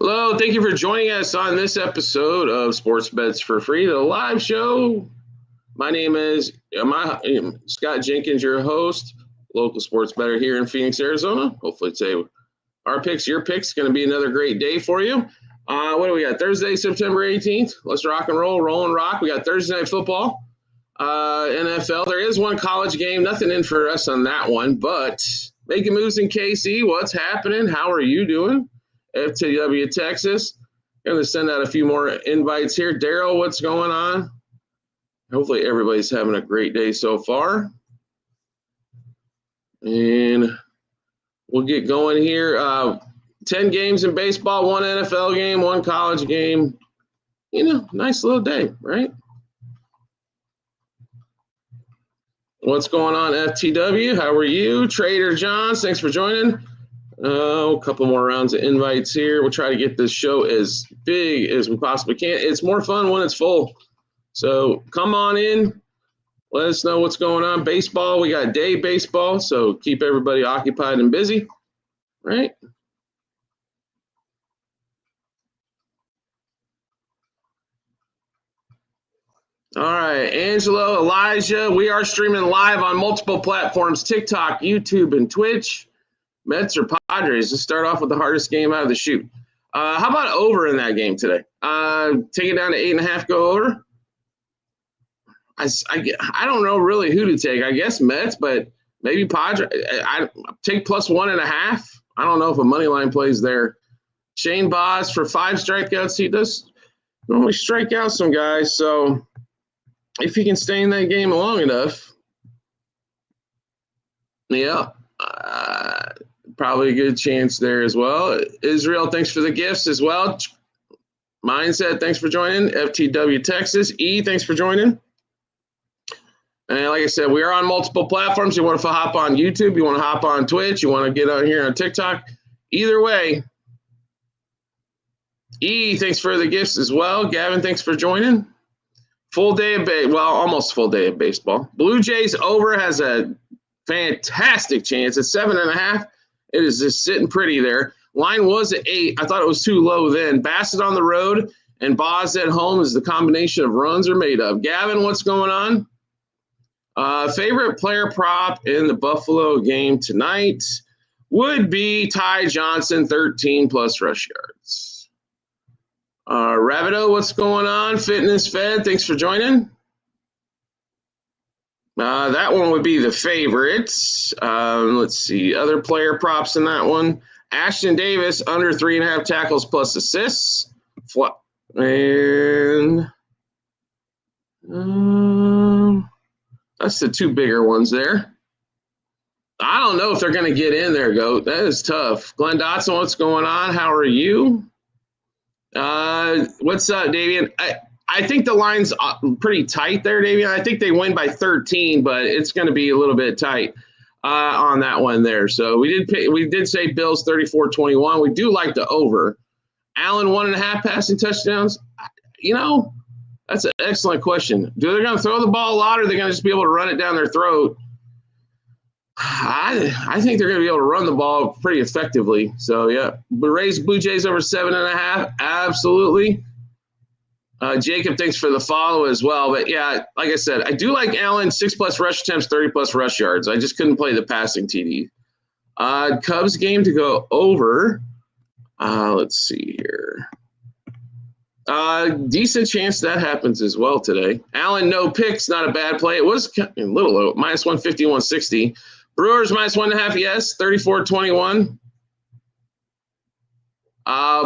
Hello, thank you for joining us on this episode of Sports Bets for Free, the live show. My name is Scott Jenkins, your host, local sports bettor here in Phoenix, Arizona. Hopefully today, our picks, your picks, going to be another great day for you. What do we got? Thursday, September 18th. Let's rock and roll and rock. We got Thursday Night Football, NFL. There is one college game. Nothing in for us on that one, but making moves in KC. What's happening? How are you doing? FTW Texas. Going to send out a few more invites here. Daryl, what's going on? Hopefully everybody's having a great day so far. And we'll get going here. 10 games in baseball, one NFL game, one college game. Nice little day, right? What's going on, FTW? How are you? Trader Johns, thanks for joining. A couple more rounds of invites here. We'll try to get this show as big as we possibly can. It's more fun when it's full. So come on in. Let us know what's going on. Baseball, we got day baseball, so keep everybody occupied and busy, right? All right, Angelo, Elijah, we are streaming live on multiple platforms, TikTok, YouTube, and Twitch. Mets or Padres? Let's start off with the hardest game out of the chute. How about over in that game today? Take it down to 8.5, go over. I don't know really who to take. I guess Mets, but maybe Padres. I take plus 1.5. I don't know if a money line plays there. Shane Baz for 5 strikeouts. He does normally strike out some guys, so if he can stay in that game long enough, yeah. Probably a good chance there as well. Israel, thanks for the gifts as well. Mindset, thanks for joining. FTW Texas. E, thanks for joining. And like I said, we are on multiple platforms. You want to hop on YouTube, you want to hop on Twitch, you want to get on here on TikTok. Either way. E, thanks for the gifts as well. Gavin, thanks for joining. Full day of almost full day of baseball. Blue Jays over has a fantastic chance at 7.5. It is just sitting pretty there. Line was at 8. I thought it was too low then. Bassett on the road and Baz at home is the combination of runs are made of. Gavin, what's going on? Favorite player prop in the Buffalo game tonight would be Ty Johnson, 13 plus rush yards. Ravido, what's going on? Fitness Fed, thanks for joining. That one would be the favorites. Let's see. Other player props in that one. Ashton Davis, under 3.5 tackles plus assists. And that's the two bigger ones there. I don't know if they're going to get in there, Goat. That is tough. Glenn Dotson, what's going on? How are you? What's up, Davian? I think the line's pretty tight there, Davian. I think they win by 13, but it's going to be a little bit tight on that one there. So we did say Bills 34-21. We do like the over. Allen 1.5 passing touchdowns. That's an excellent question. Do they going to throw the ball a lot, or are they going to just be able to run it down their throat? I think they're going to be able to run the ball pretty effectively. So, yeah, raise Blue Jays over 7.5. Absolutely. Jacob, thanks for the follow as well. But, yeah, like I said, I do like Allen, 6+ rush attempts, 30+ rush yards. I just couldn't play the passing TD. Cubs game to go over. Let's see here. Decent chance that happens as well today. Allen, no picks, not a bad play. It was a little low, minus 150, 160. Brewers minus 1.5, yes, 34-21.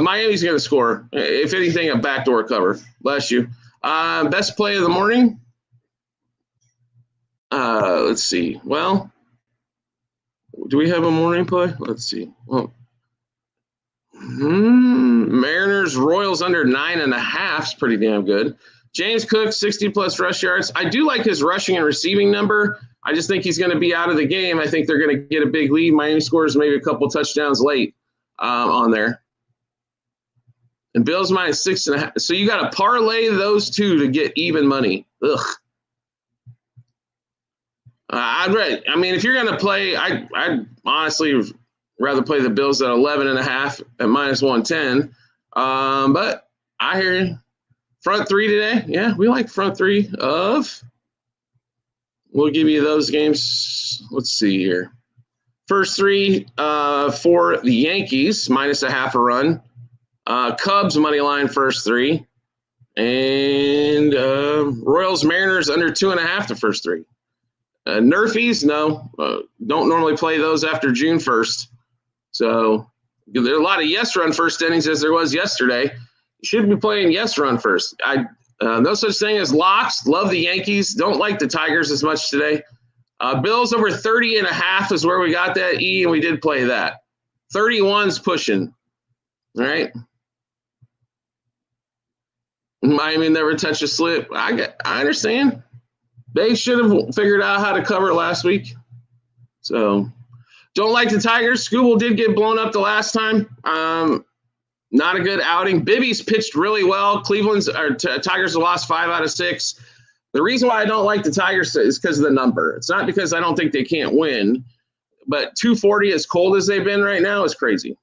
Miami's going to score. If anything, a backdoor cover. Bless you. Best play of the morning? Let's see. Well, do we have a morning play? Let's see. Well, Mariners, Royals under 9.5 is pretty damn good. James Cook, 60+ rush yards. I do like his rushing and receiving number. I just think he's going to be out of the game. I think they're going to get a big lead. Miami scores maybe a couple touchdowns late on there. And Bills minus 6.5. So you got to parlay those two to get even money. Ugh. If you're going to play, I'd honestly rather play the Bills at 11.5 at minus 110. But I hear you. Front three today. Yeah, we like front three of. We'll give you those games. Let's see here. First three for the Yankees, minus a half a run. Cubs, money line, first three. And Royals, Mariners, under 2.5 the first three. Nerfies, no. Don't normally play those after June 1st. So there are a lot of yes run first innings as there was yesterday. You should be playing yes run first. No such thing as locks. Love the Yankees. Don't like the Tigers as much today. Bills over 30.5 is where we got that E, and we did play that. 31's pushing. All right. Miami never touched a slip. I understand. They should have figured out how to cover last week. So, don't like the Tigers. Scooble did get blown up the last time. Not a good outing. Bibby's pitched really well. Tigers have lost 5 out of 6. The reason why I don't like the Tigers is because of the number. It's not because I don't think they can't win, but 240 as cold as they've been right now is crazy.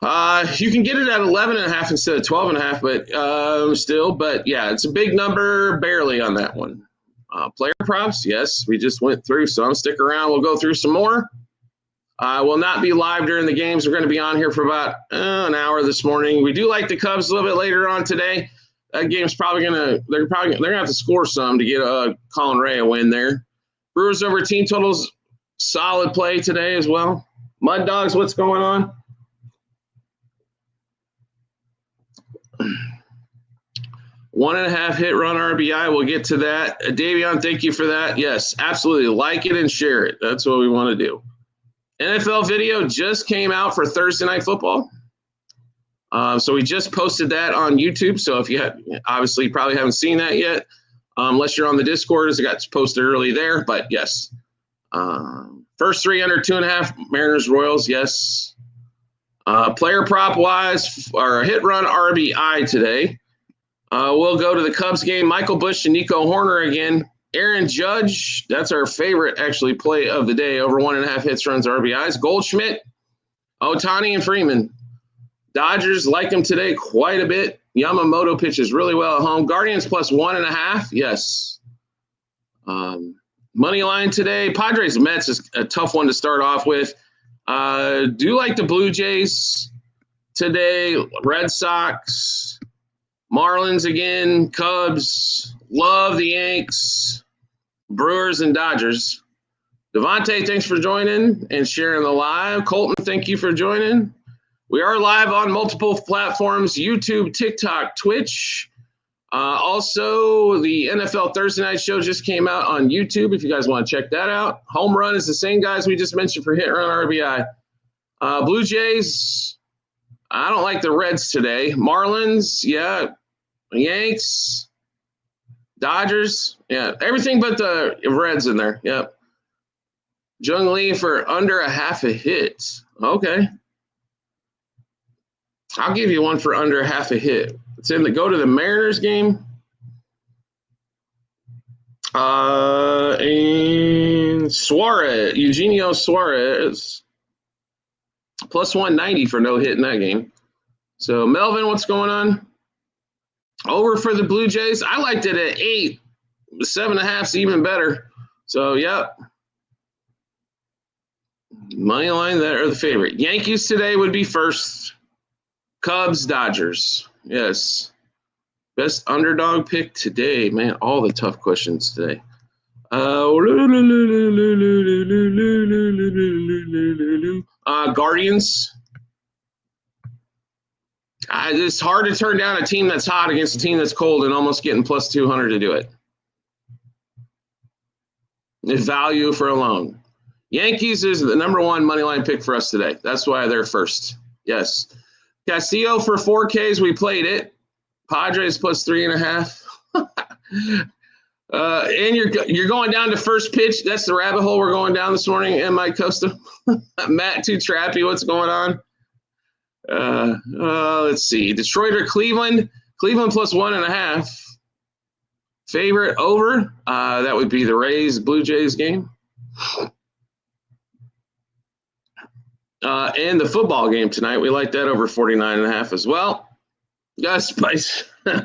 You can get it at 11.5 instead of 12.5, but still. But yeah, it's a big number, barely on that one. Player props, yes, we just went through some. Stick around, we'll go through some more. Will not be live during the games. We're going to be on here for about an hour this morning. We do like the Cubs a little bit later on today. That game's probably they're gonna have to score some to get Colin Ray a win there. Brewers over team totals, solid play today as well. Mud Dogs, what's going on? One and a half hit run RBI. We'll get to that. Davion, thank you for that. Yes, absolutely. Like it and share it. That's what we want to do. NFL video just came out for Thursday Night Football. So we just posted that on YouTube. So if you obviously probably haven't seen that yet, unless you're on the Discord, as it got posted early there. But yes, first three under 2.5, Mariners, Royals. Yes. Player prop wise, our hit run RBI today. We'll go to the Cubs game. Michael Busch and Nico Horner again. Aaron Judge, that's our favorite actually play of the day. Over 1.5 hits, runs, RBIs. Goldschmidt, Ohtani, and Freeman. Dodgers like him today quite a bit. Yamamoto pitches really well at home. Guardians plus 1.5. Yes. Money line today. Padres Mets is a tough one to start off with. Do like the Blue Jays today. Red Sox, Marlins again, Cubs. Love the Yanks, Brewers, and Dodgers. Devontae, thanks for joining and sharing the live. Colton, thank you for joining. We are live on multiple platforms, YouTube, TikTok, Twitch. Also, the NFL Thursday Night Show just came out on YouTube if you guys want to check that out. Home run is the same guys we just mentioned for hit run RBI. Blue Jays, I don't like the Reds today. Marlins, yeah. Yanks, Dodgers, yeah. Everything but the Reds in there, yep. Jung Lee for under 0.5 hit. Okay. I'll give you one for under 0.5 hit. It's in the go to the Mariners game. And Suarez, Eugenio Suarez, plus 190 for no hit in that game. So, Melvin, what's going on? Over for the Blue Jays. I liked it at 8. 7.5's even better. So, yep. Money line that are the favorite. Yankees today would be first. Cubs, Dodgers. Yes. Best underdog pick today. Man, all the tough questions today. Guardians. It's hard to turn down a team that's hot against a team that's cold and almost getting plus 200 to do it. It's value for a loan. Yankees is the number one money line pick for us today. That's why they're first. Yes. Castillo for 4Ks. We played it. Padres plus 3.5. And you're going down to first pitch. That's the rabbit hole we're going down this morning. And Mike Costa. Matt Too Trappy. What's going on? Let's see. Detroit or Cleveland. Cleveland plus 1.5. Favorite over. That would be the Rays Blue Jays game. And the football game tonight, we like that over 49.5 as well. Got to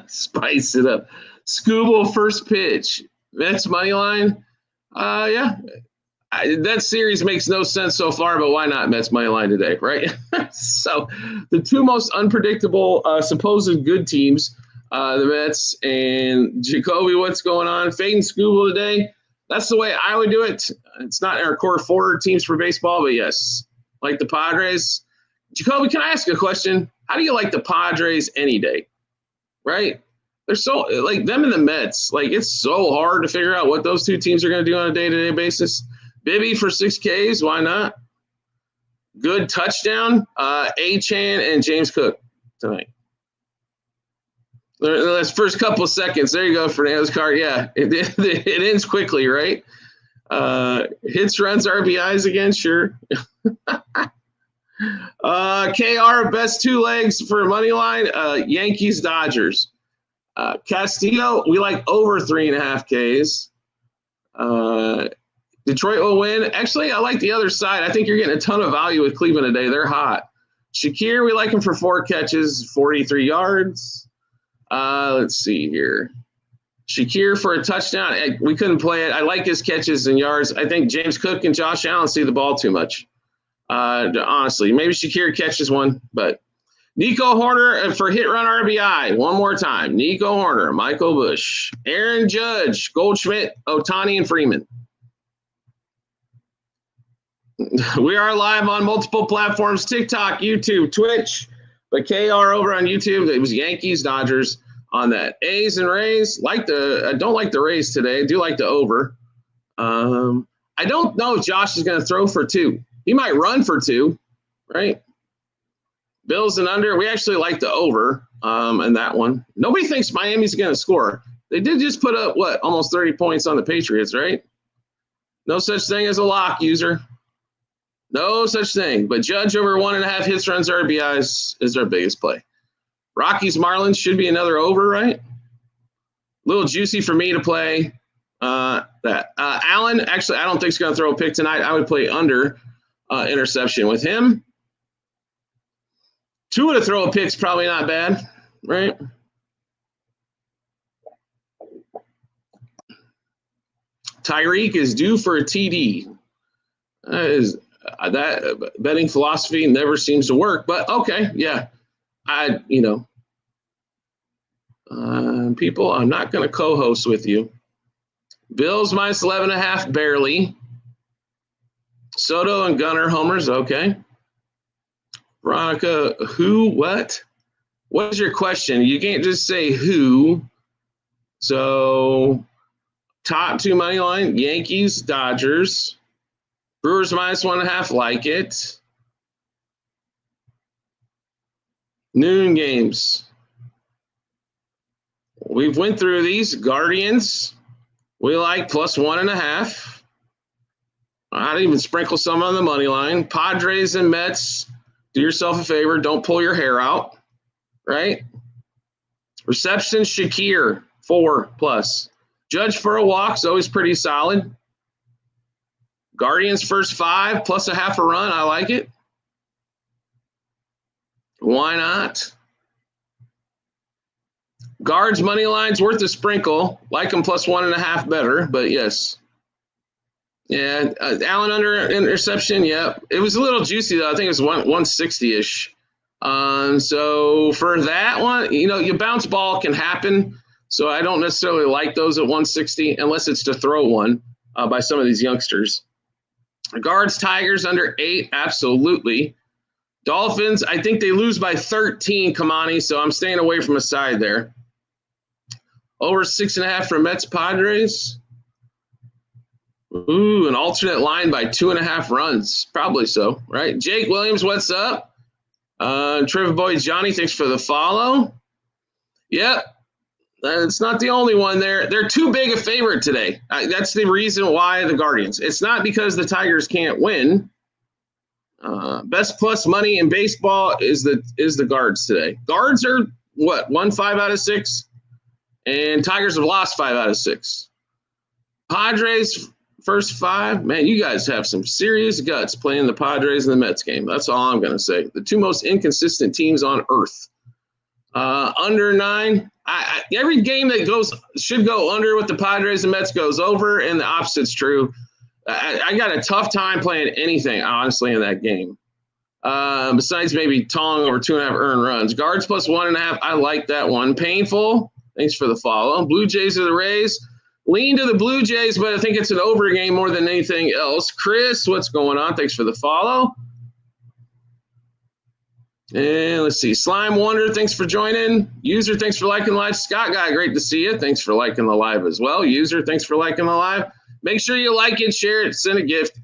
spice it up. Skubal first pitch. Mets money line. Yeah. That series makes no sense so far, but why not Mets money line today, right? So the two most unpredictable supposed good teams, the Mets and Jacoby, what's going on? Fading Skubal today. That's the way I would do it. It's not in our core four teams for baseball, but yes, like the Padres. Jacoby, can I ask a question? How do you like the Padres any day, right? They're so like them and the Mets. Like it's so hard to figure out what those two teams are going to do on a day-to-day basis. Bibby for 6 Ks, why not? Good touchdown. A-Chan and James Cook tonight. Those first couple seconds. There you go, Fernando's card. Yeah, it ends quickly, right? Hits, runs, RBIs again, sure. KR, best 2 legs for money line. Yankees, Dodgers. Castillo, we like over 3.5 Ks. Detroit will win. Actually, I like the other side. I think you're getting a ton of value with Cleveland today. They're hot. Shakir, we like him for 4 catches, 43 yards. Let's see here. Shakir for a touchdown. We couldn't play it. I like his catches and yards. I think James Cook and Josh Allen see the ball too much. Honestly, maybe Shakir catches one, but Nico Horner for hit run RBI. One more time. Nico Horner, Michael Bush, Aaron Judge, Goldschmidt, Ohtani, and Freeman. We are live on multiple platforms, TikTok, YouTube, Twitch. But KR over on YouTube, it was Yankees, Dodgers on that. A's and Rays. I don't like the Rays today. I do like the over. I don't know if Josh is going to throw for 2. He might run for 2, right? Bills and under. We actually like the over in that one. Nobody thinks Miami's going to score. They did just put up, almost 30 points on the Patriots, right? No such thing as a lock, user. No such thing. But Judge over 1.5 hits, runs, RBIs is our biggest play. Rockies, Marlins should be another over, right? A little juicy for me to play that. Allen, actually, I don't think he's going to throw a pick tonight. I would play under interception with him. Tua to throw a pick's probably not bad, right? Tyreek is due for a TD. That betting philosophy never seems to work, but okay, yeah. People, I'm not going to co-host with you. Bills minus 11.5, barely. Soto and Gunnar homers, okay. Veronica, who, what? What is your question? You can't just say who. So, top 2 money line, Yankees, Dodgers. Brewers minus 1.5, like it. Noon games. We've went through these. Guardians, we like plus 1.5. I'd even sprinkle some on the money line. Padres and Mets, do yourself a favor. Don't pull your hair out, right? Reception, Shakir, 4+. Judge for a walk is always pretty solid. Guardians first 5 plus a half a run. I like it. Why not? Guards money line's worth a sprinkle. Like them plus 1.5 better, but yes. Yeah, Allen under interception. Yeah, it was a little juicy though. I think it was 160-ish. So for that one, your bounce ball can happen. So I don't necessarily like those at 160 unless it's to throw one by some of these youngsters. Guards, Tigers under 8, absolutely. Dolphins, I think they lose by 13, Kamani, so I'm staying away from a side there. Over 6.5 for Mets, Padres. Ooh, an alternate line by 2.5 runs. Probably so, right? Jake Williams, what's up? Trevor Boy Johnny, thanks for the follow. Yep. It's not the only one there. They're too big a favorite today. That's the reason why the Guardians. It's not because the Tigers can't win. Best plus money in baseball is the Guards today. Guards are won 5 out of 6, and Tigers have lost 5 out of 6. Padres first 5. Man, you guys have some serious guts playing the Padres and the Mets game. That's all I'm going to say. The 2 most inconsistent teams on earth. Under 9. Every game that should go under with the Padres and Mets goes over, and the opposite's true. I got a tough time playing anything, honestly, in that game. Besides maybe Tong over 2.5 earned runs. Guards plus 1.5. I like that one. Painful. Thanks for the follow. Blue Jays or the Rays. Lean to the Blue Jays, but I think it's an over game more than anything else. Chris, what's going on? Thanks for the follow. And let's see. Slime Wonder, thanks for joining. User, thanks for liking the live. Scott Guy, great to see you. Thanks for liking the live as well. User, thanks for liking the live. Make sure you like it, share it, send a gift.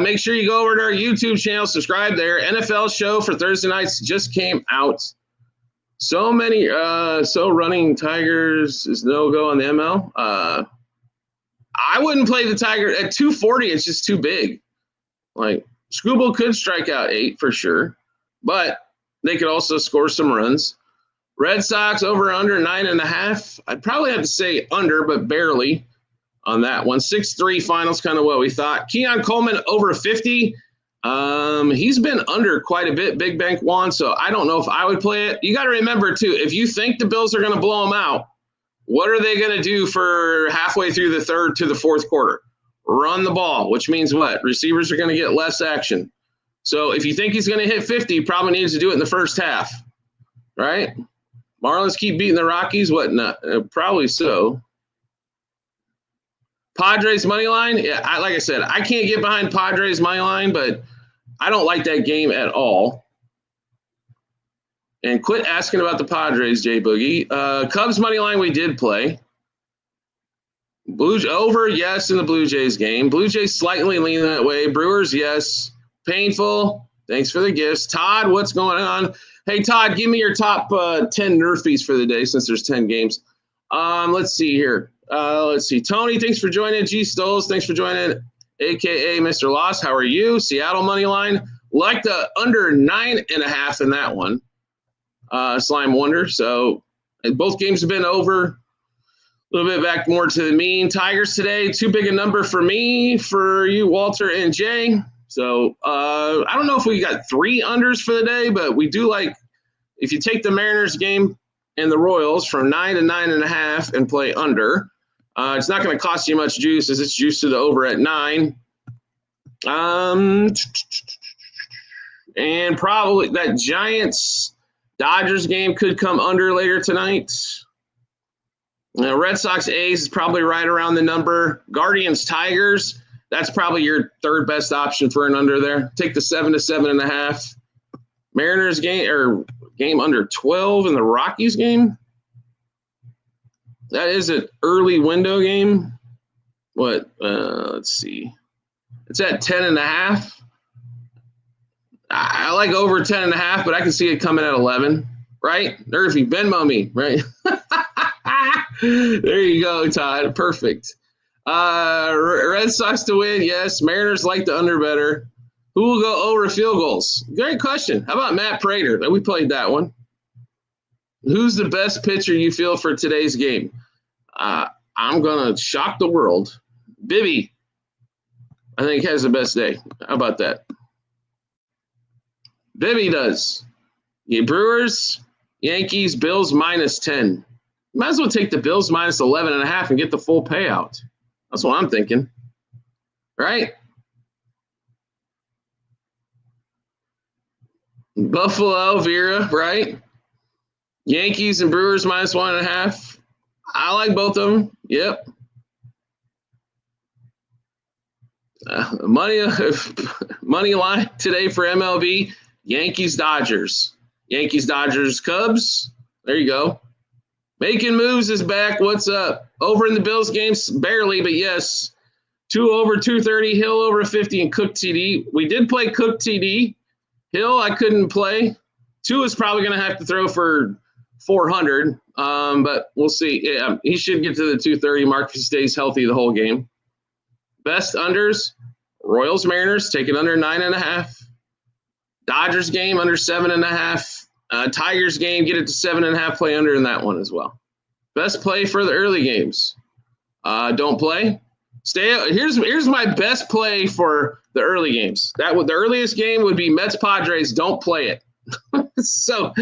Make sure you go over to our YouTube channel, subscribe there. NFL show for Thursday nights just came out. So many, running Tigers is no-go on the ML. I wouldn't play the Tiger at 240. It's just too big. Like, Scooble could strike out 8 for sure, but they could also score some runs. Red Sox over under 9.5. I'd probably have to say under, but barely on that one. 6-3 finals, kind of what we thought. Keon Coleman over 50. He's been under quite a bit, Big Bank Juan, so I don't know if I would play it. You got to remember, too, if you think the Bills are going to blow them out, what are they going to do for halfway through the third to the fourth quarter? Run the ball, which means what? Receivers are going to get less action. So if you think he's going to hit 50, he probably needs to do it in the first half, right? Marlins keep beating the Rockies? What not? Probably so. Padres money line? Yeah, like I said, I can't get behind Padres money line, but I don't like that game at all. And quit asking about the Padres, Jay Boogie. Cubs money line we did play. Blues over, yes, in the Blue Jays game. Blue Jays slightly lean that way. Brewers, yes. Painful. Thanks for the gifts. Todd, what's going on? Hey, Todd, give me your top 10 Nerfies for the day since there's 10 games. Let's see here. Tony, thanks for joining. G. Stoles, thanks for joining. A.K.A. Mr. Loss, how are you? Seattle money line. Like the under 9.5 in that one. Slime Wonder. So both games have been over. A little bit back more to the mean. Tigers today, too big a number for me, for you, Walter and Jay. So I don't know if we got 3 unders for the day, but we do like, if you take the Mariners game and the Royals from 9 to 9.5 and play under, it's not going to cost you much juice as it's juice to the over at 9. And probably that Giants-Dodgers game could come under later tonight. Red Sox A's is probably right around the number. Guardians Tigers, that's probably your third best option for an under there. Take the 7 to 7.5. Mariners game under 12 in the Rockies game. That is an early window game. Let's see. It's at 10.5. I like over 10.5, but I can see it coming at 11. Right? Nerfy, Venmo me, right? There you go, Todd. Perfect. Red Sox to win, yes. Mariners like the under better. Who will go over field goals? Great question. How about Matt Prater? We played that one. Who's the best pitcher you feel for today's game? I'm going to shock the world. Bibby, I think, has the best day. How about that? Bibby does. Yeah, Brewers, Yankees, Bills -10. Might as well take the Bills -11.5 and get the full payout. That's what I'm thinking. Right? Buffalo, Vera, right? Yankees and Brewers -1.5. I like both of them. Yep. Money line today for MLB. Yankees, Dodgers. Yankees, Dodgers, Cubs. There you go. Making moves is back. What's up? Over in the Bills games, barely, but yes. 2 over 230, Hill over 50, and Cook TD. We did play Cook TD. Hill, I couldn't play. 2 is probably going to have to throw for 400, but we'll see. Yeah, he should get to the 230 mark if he stays healthy the whole game. Best unders, Royals, Mariners, take it under 9.5. Dodgers game, under 7.5. Tigers game, get it to 7.5, play under in that one as well. Best play for the early games. Don't play. Here's my best play for the early games. The earliest game would be Mets Padres. Don't play it. So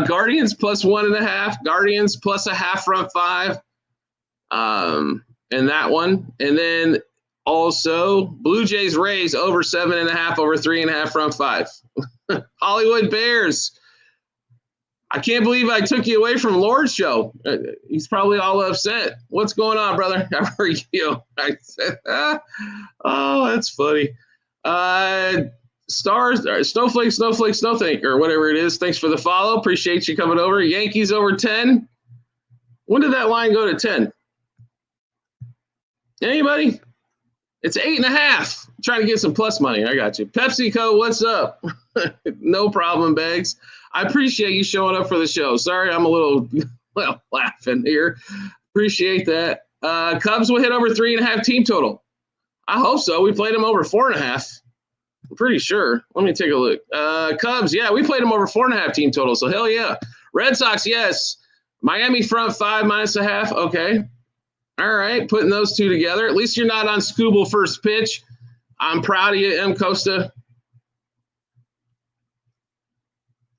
Guardians plus 1.5, Guardians plus a half front 5. And that one. And then also Blue Jays Rays over 7.5, over 3.5 front 5. Hollywood Bears. I can't believe I took you away from Lord's show. He's probably all upset. What's going on, brother? How are you? Oh, that's funny. Snowflake, or whatever it is. Thanks for the follow. Appreciate you coming over. Yankees over 10. When did that line go to 10? Anybody? It's 8.5. I'm trying to get some plus money. I got you. PepsiCo, what's up? No problem, Bags. I appreciate you showing up for the show. Sorry, I'm a little laughing here. Appreciate that. Cubs will hit over 3.5 team total. I hope so. We played them over 4.5. I'm pretty sure. Let me take a look. Cubs, yeah, we played them over 4.5 team total. So hell yeah. Red Sox, yes. Miami front 5 minus a half. Okay. All right, putting those two together. At least you're not on Scooble first pitch. I'm proud of you, M. Costa.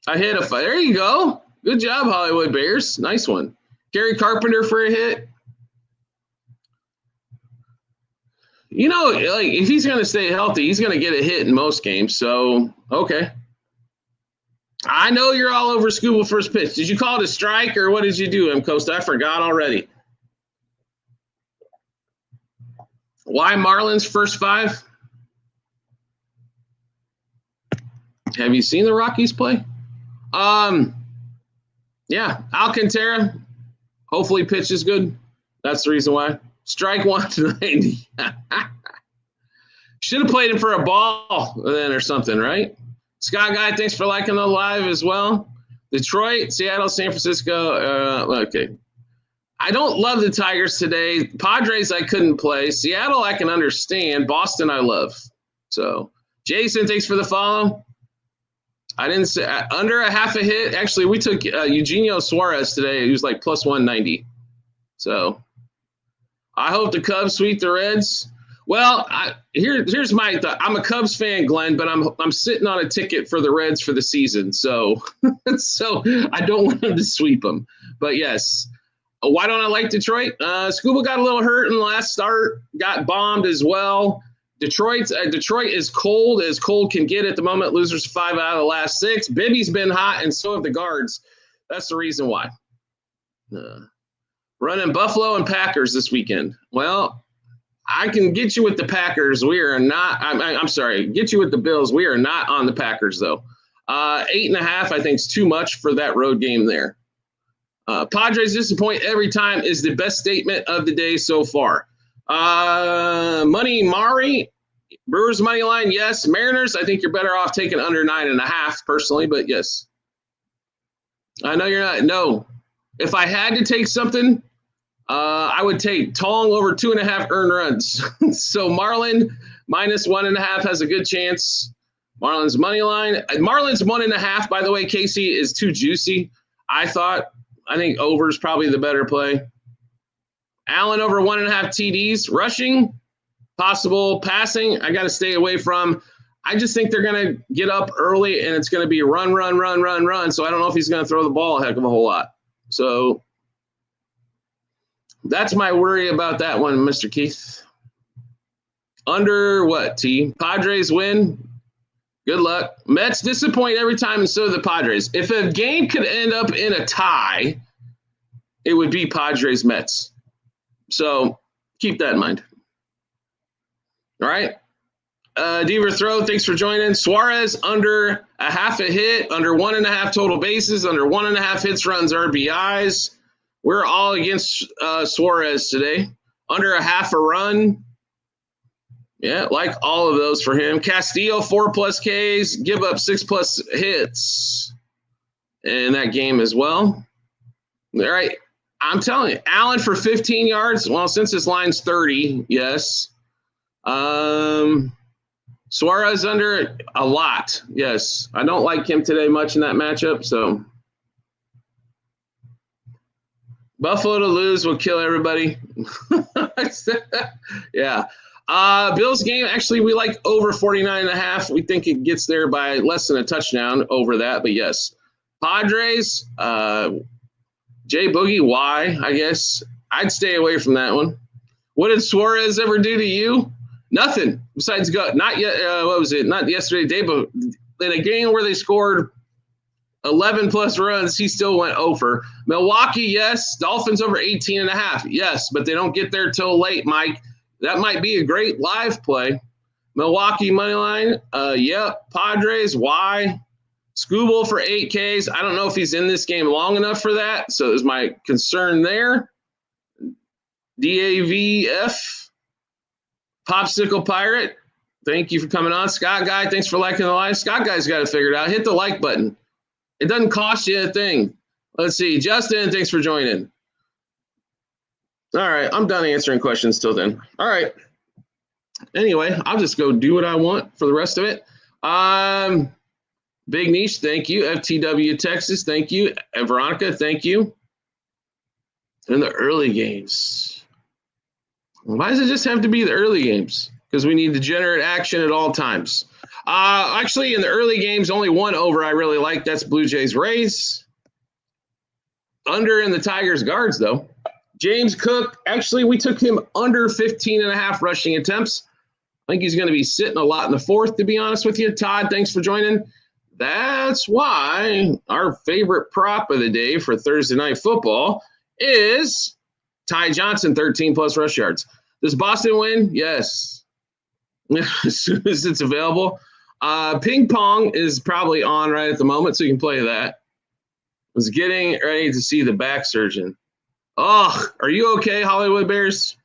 I hit a – there you go. Good job, Hollywood Bears. Nice one. Gary Carpenter for a hit. You know, like if he's going to stay healthy, he's going to get a hit in most games. So, okay. I know you're all over Scooble first pitch. Did you call it a strike or what did you do, M. Costa? I forgot already. Why Marlins first 5? Have you seen the Rockies play? Yeah, Alcantara. Hopefully pitches good. That's the reason why. Strike 1 to 90. Should have played him for a ball then or something, right? Scott Guy, thanks for liking the live as well. Detroit, Seattle, San Francisco. Okay. I don't love the Tigers today. Padres, I couldn't play. Seattle, I can understand. Boston, I love. So, Jason, thanks for the follow. I didn't say under a half a hit. Actually, we took Eugenio Suarez today. He was like plus 190. So, I hope the Cubs sweep the Reds. Well, here's my thought. I'm a Cubs fan, Glenn, but I'm sitting on a ticket for the Reds for the season. So, so I don't want them to sweep them. But yes. Why don't I like Detroit? Scuba got a little hurt in the last start, got bombed as well. Detroit is cold as cold can get at the moment. Losers 5 out of the last 6. Bibby's been hot, and so have the guards. That's the reason why. Running Buffalo and Packers this weekend. Well, I can get you with the Packers. We are not. I'm sorry. Get you with the Bills. We are not on the Packers though. 8.5, I think, is too much for that road game there. Padres disappoint every time is the best statement of the day so far. Money Mari, Brewers money line, yes. Mariners, I think you're better off taking under 9.5 personally, but yes. I know you're not. No. If I had to take something, I would take Tong over 2.5 earned runs. So Marlin minus 1.5 has a good chance. Marlins money line. Marlins 1.5, by the way, Casey, is too juicy. I think over is probably the better play. Allen over 1.5 TDs. Rushing, possible. Passing, I got to stay away from. I just think they're going to get up early, and it's going to be run. So I don't know if he's going to throw the ball a heck of a whole lot. So that's my worry about that one, Mr. Keith. Under what, T? Padres win. Good luck. Mets disappoint every time, and so do the Padres. If a game could end up in a tie, it would be Padres-Mets. So keep that in mind. All right. Deaver Throw, thanks for joining. Suarez under a half a hit, under 1.5 total bases, under 1.5 hits, runs, RBIs. We're all against Suarez today. Under a half a run. Yeah, like all of those for him. Castillo, 4+ Ks, give up 6+ hits in that game as well. All right, I'm telling you, Allen for 15 yards. Well, since his line's 30, yes. Suarez under a lot, yes. I don't like him today much in that matchup, so. Buffalo to lose will kill everybody. Yeah. Bills game, actually, we like over 49.5. We think it gets there by less than a touchdown over that, but yes. Padres, Jay Boogie, why? I guess I'd stay away from that one. What did Suarez ever do to you? Nothing besides go. Not yet. What was it? Not yesterday, day, but in a game where they scored 11 plus runs, he still went over. Milwaukee, yes. Dolphins over 18.5. Yes, but they don't get there till late, Mike. That might be a great live play. Milwaukee money line. Yep. Padres, why? Scooble for 8Ks. I don't know if he's in this game long enough for that, so there's my concern there. DAVF. Popsicle Pirate, thank you for coming on. Scott Guy, thanks for liking the live. Scott Guy's got it figured out. Hit the like button. It doesn't cost you a thing. Let's see. Justin, thanks for joining. All right, I'm done answering questions till then. All right. Anyway, I'll just go do what I want for the rest of it. Big Niche, thank you. FTW Texas, thank you. And Veronica, thank you. In the early games. Why does it just have to be the early games? Because we need degenerate action at all times. Actually, in the early games, only one over I really like. That's Blue Jays Rays. Under in the Tigers Guards, though. James Cook, actually, we took him under 15.5 rushing attempts. I think he's going to be sitting a lot in the fourth, to be honest with you. Todd, thanks for joining. That's why our favorite prop of the day for Thursday Night Football is Ty Johnson, 13 plus rush yards. Does Boston win? Yes. As soon as it's available. Ping pong is probably on right at the moment, so you can play that. Was getting ready to see the back surgeon. Oh, are you okay, Hollywood Bears?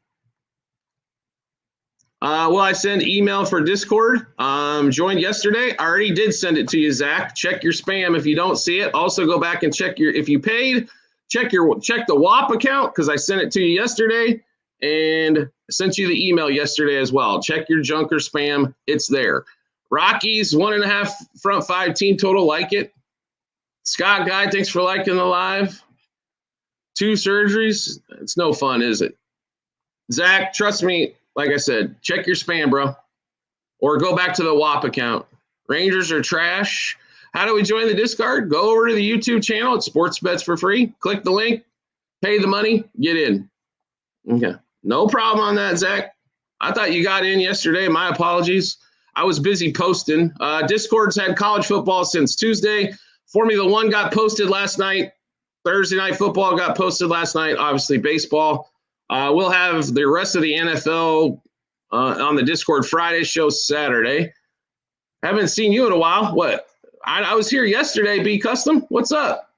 Well, I send email for Discord. Joined yesterday. I already did send it to you, Zach. Check your spam if you don't see it. Also, go back and check if you paid. Check the WAP account because I sent it to you yesterday and I sent you the email yesterday as well. Check your junk or spam. It's there. Rockies, 1.5 front 5 team total. Like it. Scott Guy, thanks for liking the live. 2 surgeries. It's no fun, is it? Zach, trust me. Like I said, check your spam, bro. Or go back to the WAP account. Rangers are trash. How do we join the Discord? Go over to the YouTube channel. It's Sports Bets for free. Click the link. Pay the money. Get in. Okay. No problem on that, Zach. I thought you got in yesterday. My apologies. I was busy posting. Discord's had college football since Tuesday. Formula One got posted last night. Thursday Night Football got posted last night. Obviously, baseball. We'll have the rest of the NFL on the Discord Friday show Saturday. Haven't seen you in a while. What? I was here yesterday, B Custom. What's up?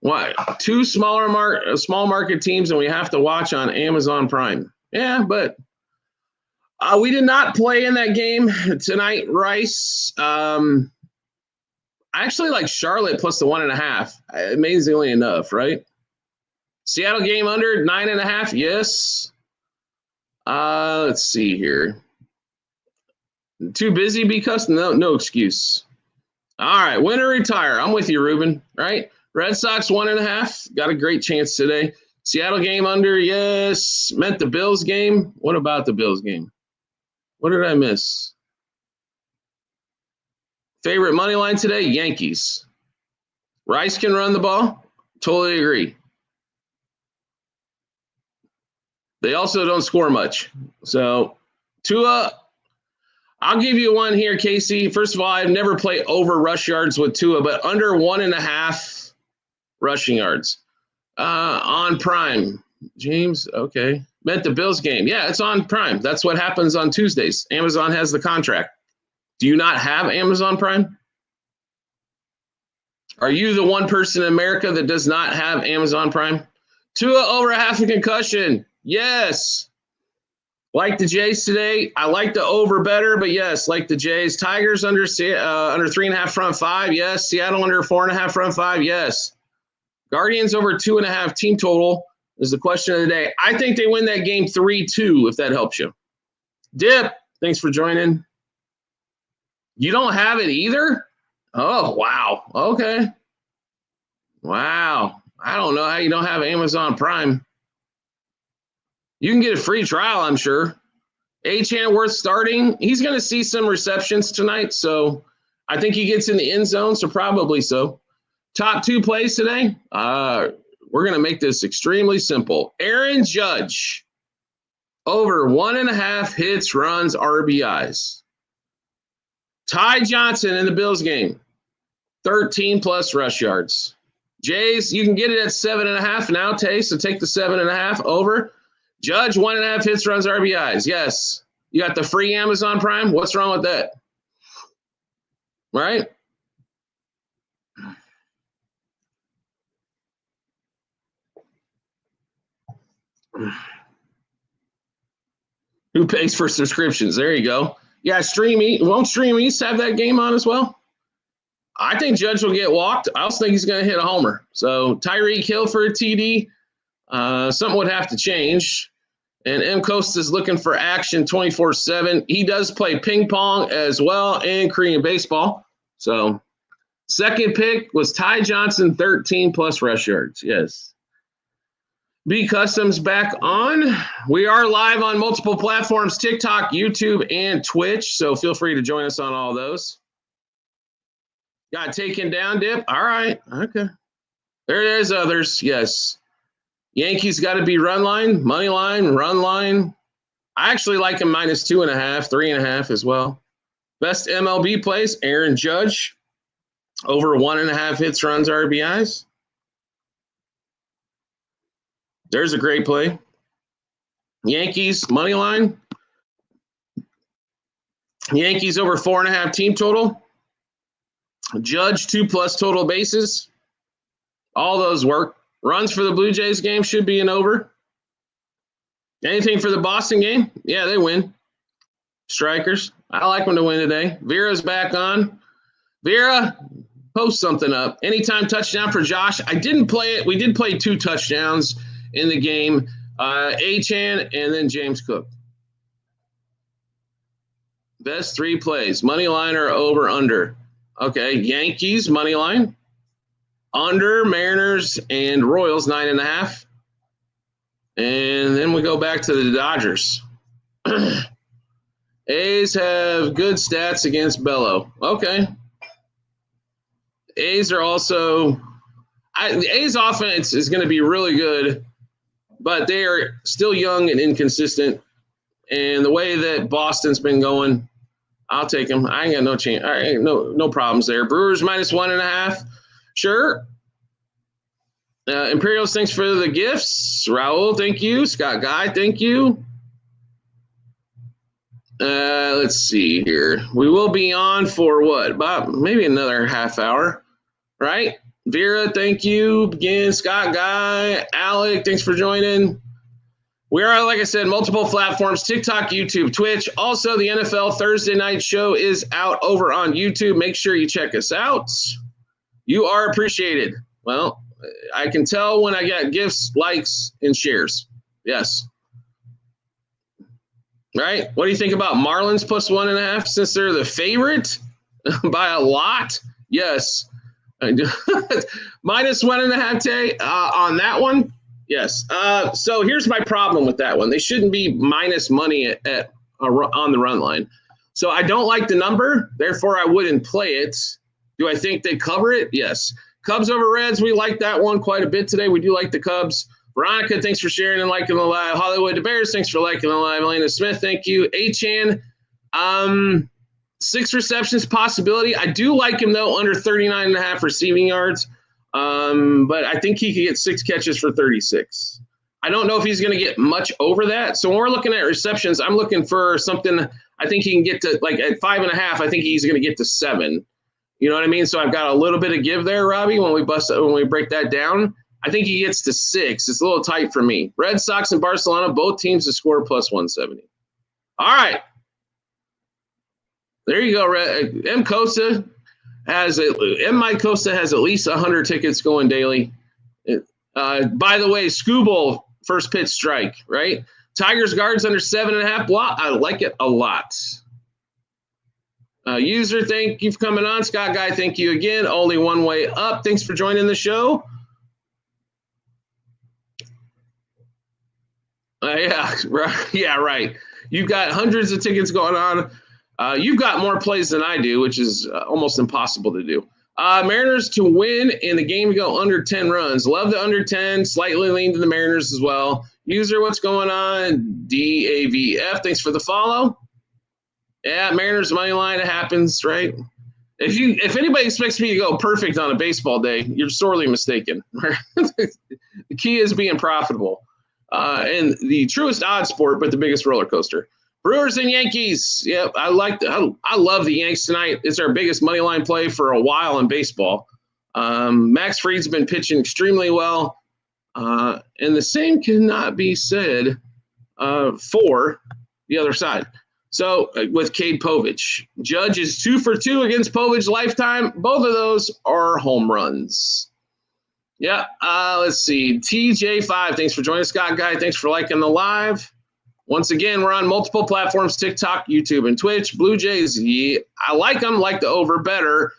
What? 2 small market teams, and we have to watch on Amazon Prime. Yeah, but we did not play in that game tonight, Rice. I actually like Charlotte plus the 1.5. Amazingly enough, right? Seattle game under 9.5. Yes. Let's see here. Too busy, B Custom? No excuse. All right, win or retire. I'm with you, Ruben, right? Red Sox 1.5. Got a great chance today. Seattle game under, yes. Meant the Bills game. What about the Bills game? What did I miss? Favorite money line today? Yankees. Rice can run the ball. Totally agree. They also don't score much. So, Tua, I'll give you one here, Casey. First of all, I've never played over rush yards with Tua, but under 1.5 rushing yards on Prime. James, okay. Meant the Bills game. Yeah, it's on Prime. That's what happens on Tuesdays. Amazon has the contract. Do you not have Amazon Prime? Are you the one person in America that does not have Amazon Prime? Tua over 0.5 concussion. Yes. Like the Jays today. I like the over better, but yes, like the Jays. Tigers under 3.5 front 5. Yes. Seattle under 4.5 front 5. Yes. Guardians over 2.5 team total is the question of the day. I think they win that game 3-2 if that helps you. Dip, thanks for joining. You don't have it either? Oh, wow. Okay. Wow. I don't know how you don't have Amazon Prime. You can get a free trial, I'm sure. Achane worth starting. He's going to see some receptions tonight, so I think he gets in the end zone, so probably so. Top 2 plays today. We're going to make this extremely simple. Aaron Judge, over 1.5 hits, runs, RBIs. Ty Johnson in the Bills game, 13+ rush yards. Jays, you can get it at 7.5 now, Tay, so take the 7.5 over. Judge, 1.5 hits, runs, RBIs. Yes. You got the free Amazon Prime. What's wrong with that? Right? Who pays for subscriptions? There you go. Yeah, won't Stream East have that game on as well? I think Judge will get walked. I also think he's going to hit a homer. So Tyreek Hill for a TD. Something would have to change. And M. Costa is looking for action 24/7. He does play ping pong as well and Korean baseball. So second pick was Ty Johnson, 13+ rush yards. Yes. B Customs back on. We are live on multiple platforms, TikTok, YouTube, and Twitch. So feel free to join us on all those. Got taken down, Dip. All right. Okay. There's others. Yes. Yankees got to be run line, money line, run line. I actually like him -2.5, 3.5 as well. Best MLB plays, Aaron Judge, over 1.5 hits, runs, RBIs. There's a great play. Yankees, money line. Yankees over 4.5 team total. Judge, 2+ total bases. All those work. Runs for the Blue Jays game should be an over. Anything for the Boston game? Yeah, they win. Strikers. I like them to win today. Vera's back on. Vera, post something up. Anytime touchdown for Josh. I didn't play it. We did play 2 touchdowns in the game. Achane and then James Cook. Best 3 plays. Money line or over under. Okay, Yankees, money line. Under, Mariners, and Royals, 9.5. And then we go back to the Dodgers. A's have good stats against Bello. Okay. A's are also the A's offense is going to be really good, but they are still young and inconsistent. And the way that Boston's been going, I'll take them. I ain't got no chance. No problems there. Brewers -1.5. Sure. Imperials, thanks for the gifts. Raul, thank you. Scott Guy, thank you. Let's see here. We will be on for what? About maybe another half hour, right? Vera, thank you. Again, Scott Guy, Alec, thanks for joining. We are, like I said, multiple platforms, TikTok, YouTube, Twitch. Also, the NFL Thursday night show is out over on YouTube. Make sure you check us out. You are appreciated. Well, I can tell when I get gifts, likes, and shares. Yes. Right? What do you think about Marlins +1.5 since they're the favorite by a lot? Yes. -1.5 Tay on that one. Yes. So here's my problem with that one. They shouldn't be minus money on the run line. So I don't like the number. Therefore, I wouldn't play it. Do I think they cover it? Yes. Cubs over Reds. We like that one quite a bit today. We do like the Cubs. Veronica, thanks for sharing and liking the live. Hollywood the Bears, thanks for liking the live. Elena Smith, thank you. Achane, 6 receptions possibility. I do like him, though, under 39.5 receiving yards. But I think he could get 6 catches for 36. I don't know if he's going to get much over that. So when we're looking at receptions, I'm looking for something I think he can get to, like at 5.5, I think he's going to get to 7. You know what I mean? So I've got a little bit of give there, Robbie, when we break that down. I think he gets to 6. It's a little tight for me. Red Sox and Barcelona, both teams to score +170. All right. There you go. M. Costa has at least 100 tickets going daily. By the way, Scooble, first pitch strike, right? Tigers guards under 7.5 block. I like it a lot. User, thank you for coming on. Scott Guy, thank you again. Only one way up. Thanks for joining the show. Yeah, right. Yeah, right. You've got hundreds of tickets going on. You've got more plays than I do, which is almost impossible to do. Mariners to win in the game to go under 10 runs. Love the under 10. Slightly lean to the Mariners as well. User, what's going on? DAVF, thanks for the follow. Yeah, Mariners money line, it happens, right? If anybody expects me to go perfect on a baseball day, you're sorely mistaken. The key is being profitable. And the truest odd sport, but the biggest roller coaster. Brewers and Yankees. Yep, I love the Yanks tonight. It's our biggest money line play for a while in baseball. Max Fried's been pitching extremely well. And the same cannot be said for the other side. So with Cade Povich, Judge is 2 for 2 against Povich lifetime. Both of those are home runs. Yeah, let's see. TJ5, thanks for joining us, Scott Guy. Thanks for liking the live. Once again, we're on multiple platforms, TikTok, YouTube, and Twitch. Blue Jays, yeah, I like them, like the over better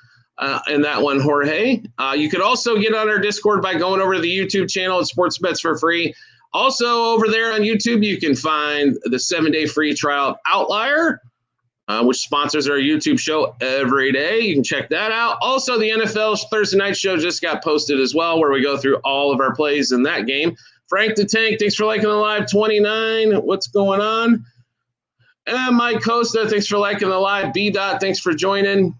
in that one, Jorge. You could also get on our Discord by going over to the YouTube channel at Sports Bets for Free. Also, over there on YouTube, you can find the 7-day free trial Outlier, which sponsors our YouTube show every day. You can check that out. Also, the NFL Thursday night show just got posted as well, where we go through all of our plays in that game. Frank the Tank, thanks for liking the live. 29, what's going on? And Mike Costa, thanks for liking the live. B. Dot, thanks for joining.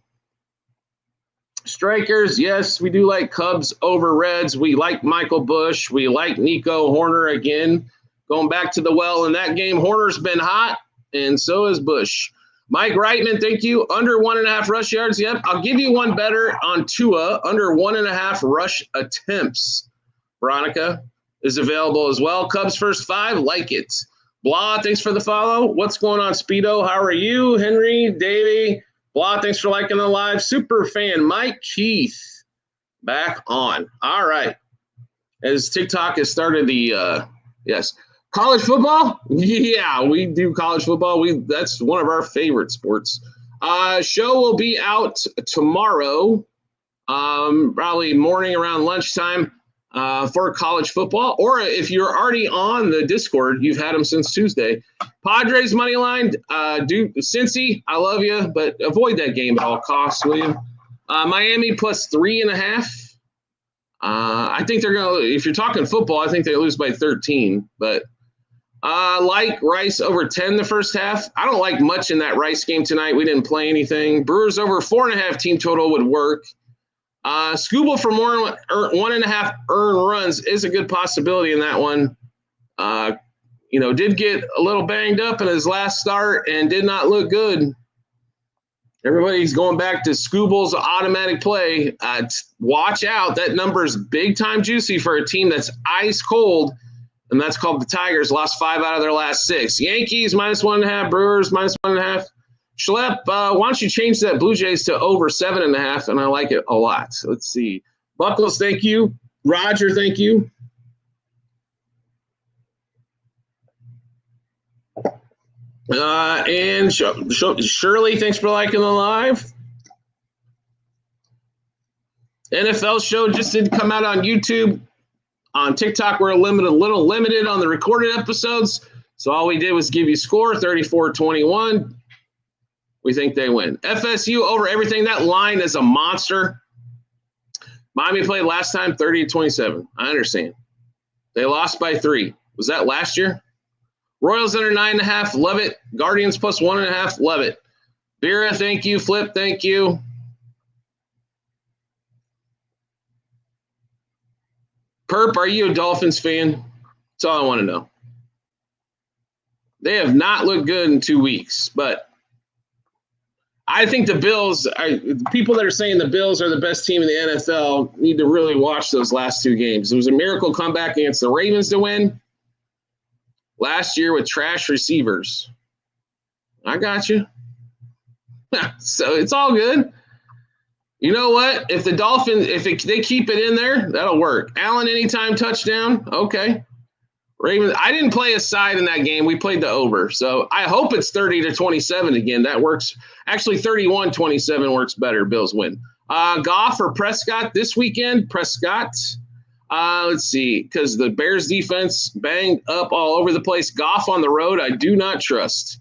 Strikers, yes, we do like Cubs over Reds. We like Michael Busch. We like Nico Horner again. Going back to the well in that game, Horner's been hot, and so is Busch. Mike Reitman, thank you. Under 1.5 rush yards. Yep, I'll give you one better on Tua. Under 1.5 rush attempts. Veronica is available as well. Cubs first 5, like it. Blah, thanks for the follow. What's going on, Speedo? How are you? Henry, Davey, Blah, thanks for liking the live. Super fan Mike Keith back on. All right. As TikTok has started the yes. College football? Yeah, we do college football. That's one of our favorite sports. Show will be out tomorrow, probably morning around lunchtime for college football. Or if you're already on the Discord, you've had them since Tuesday. Padres money line, Cincy, I love you, but avoid that game at all costs, will you? Miami plus 3.5. I think they're going to, if you're talking football, I think they lose by 13. But like Rice over 10 the first half. I don't like much in that Rice game tonight. We didn't play anything. Brewers over 4.5 team total would work. Scooble for more 1.5 earned runs is a good possibility in that one. Did get a little banged up in his last start and did not look good. Everybody's going back to Scooble's automatic play. Watch out. That number is big time juicy for a team that's ice cold, and that's called the Tigers. Lost 5 out of their last 6. Yankees minus 1.5. Brewers minus 1.5. Schlepp, why don't you change that Blue Jays to over 7.5? And I like it a lot. Let's see. Buckles, thank you. Roger, thank you. And Shirley, thanks for liking the live. NFL show just did come out on YouTube. On TikTok, we're a little limited on the recorded episodes. So all we did was give you score, 34-21. We think they win. FSU over everything. That line is a monster. Miami played last time 30-27. I understand. They lost by 3. Was that last year? Royals under 9.5. Love it. Guardians plus 1.5. Love it. Vera, thank you. Flip, thank you. Perp, are you a Dolphins fan? That's all I want to know. They have not looked good in 2 weeks, but I think the Bills, people that are saying the Bills are the best team in the NFL need to really watch those last 2 games. It was a miracle comeback against the Ravens to win last year with trash receivers. I got you. So it's all good. You know what? If the Dolphins, they keep it in there, that'll work. Allen, anytime touchdown. Okay. Ravens, I didn't play a side in that game. We played the over. So I hope it's 30-27 again. That works. Actually, 31-27 works better. Bills win. Goff or Prescott this weekend? Prescott. Let's see, because the Bears defense banged up all over the place. Goff on the road, I do not trust.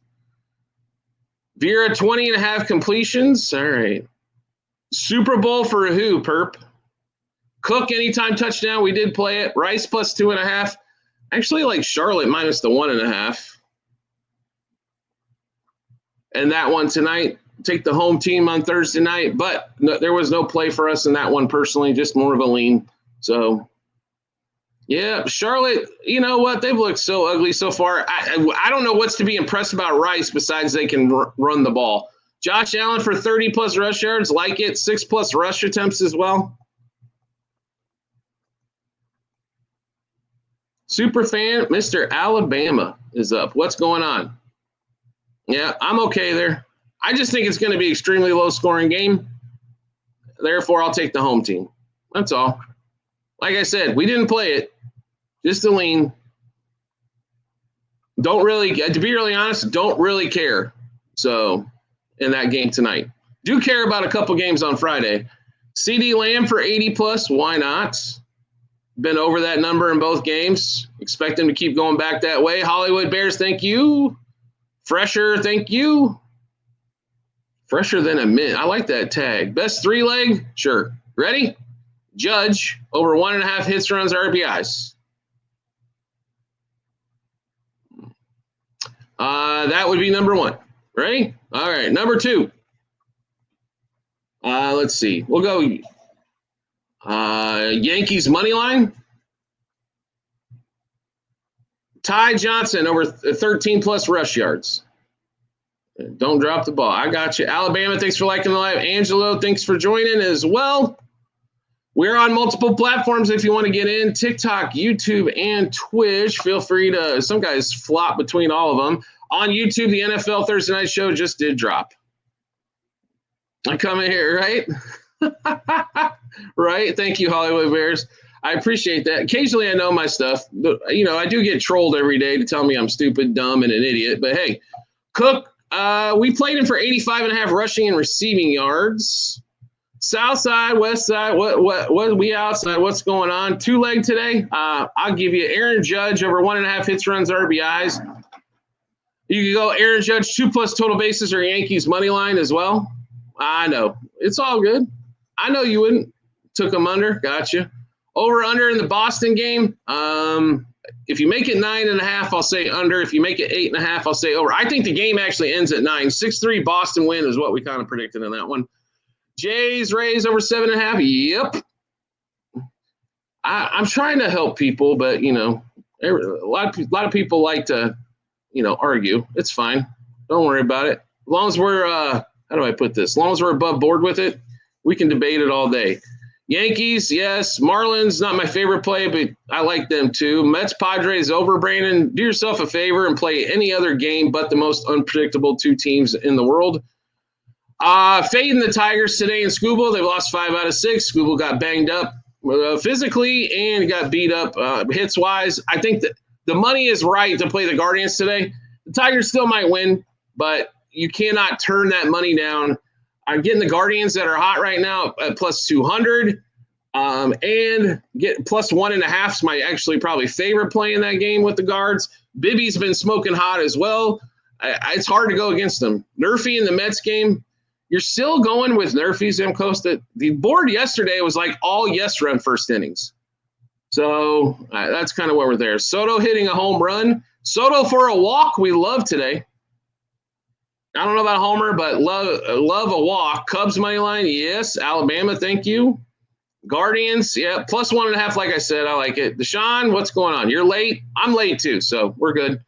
Vera, 20.5 completions. All right. Super Bowl for who, Perp? Cook, anytime touchdown. We did play it. Rice plus 2.5. Actually, like Charlotte minus the 1.5. And that one tonight. Take the home team on Thursday night. But no, there was no play for us in that one personally, just more of a lean. So, yeah, Charlotte, you know what? They've looked so ugly so far. I don't know what's to be impressed about Rice besides they can run the ball. Josh Allen for 30-plus rush yards, like it. 6+ rush attempts as well. Super fan, Mr. Alabama is up. What's going on? Yeah, I'm okay there. I just think it's going to be an extremely low-scoring game. Therefore, I'll take the home team. That's all. Like I said, we didn't play it. Just a lean. Don't really, to be really honest, don't really care. So, in that game tonight. Do care about a couple games on Friday. CeeDee Lamb for 80+. Why not? Been over that number in both games. Expect him to keep going back that way. Hollywood Bears, thank you. Fresher, thank you. Fresher than a mint. I like that tag. Best 3-leg? Sure. Ready? Judge over 1.5 hits, runs, RBIs. That would be number 1. Ready? All right. Number 2. Let's see. We'll go Yankees money line. Ty Johnson over 13+ rush yards. Don't drop the ball. I got you. Alabama, thanks for liking the live. Angelo, thanks for joining as well. We're on multiple platforms if you want to get in. TikTok, YouTube, and Twitch. Feel free to – some guys flop between all of them. On YouTube, the NFL Thursday Night Show just did drop. I come in here, right? Right? Thank you, Hollywood Bears. I appreciate that. Occasionally I know my stuff. You know, I do get trolled every day to tell me I'm stupid, dumb, and an idiot. But, hey, Cook, we played him for 85.5 rushing and receiving yards. South side, west side, what we outside? What's going on? 2-leg today. I'll give you Aaron Judge over 1.5 hits, runs, RBIs. You can go Aaron Judge 2+ total bases or Yankees money line as well. I know it's all good. I know you wouldn't. Took them under. Gotcha. Over under in the Boston game. If you make it 9.5, I'll say under. If you make it 8.5, I'll say over. I think the game actually ends at 9. 6-3 Boston win is what we kind of predicted in that one. Jays, Rays over 7.5. Yep. I'm trying to help people, but, you know, a lot of people like to, you know, argue. It's fine. Don't worry about it. As long as we're, how do I put this? As long as we're above board with it, we can debate it all day. Yankees, yes. Marlins, not my favorite play, but I like them too. Mets, Padres over, Brandon. Do yourself a favor and play any other game but the most unpredictable 2 teams in the world. Fading the Tigers today in Scooball. They've lost 5 out of 6. Scooball got banged up physically and got beat up hits-wise. I think that the money is right to play the Guardians today. The Tigers still might win, but you cannot turn that money down. I'm getting the Guardians that are hot right now at plus 200 and get plus 1.5 is my actually probably favorite play in that game with the Guards. Bibby's been smoking hot as well. It's hard to go against them. Nerfy in the Mets game, you're still going with Nerfy, Zemcosta. The board yesterday was like all yes run first innings. So that's kind of where we're there. Soto hitting a home run. Soto for a walk we love today. I don't know about a homer, but love a walk. Cubs money line, yes. Alabama, thank you. Guardians, yeah, plus 1.5. Like I said, I like it. Deshaun, what's going on? You're late. I'm late too, so we're good.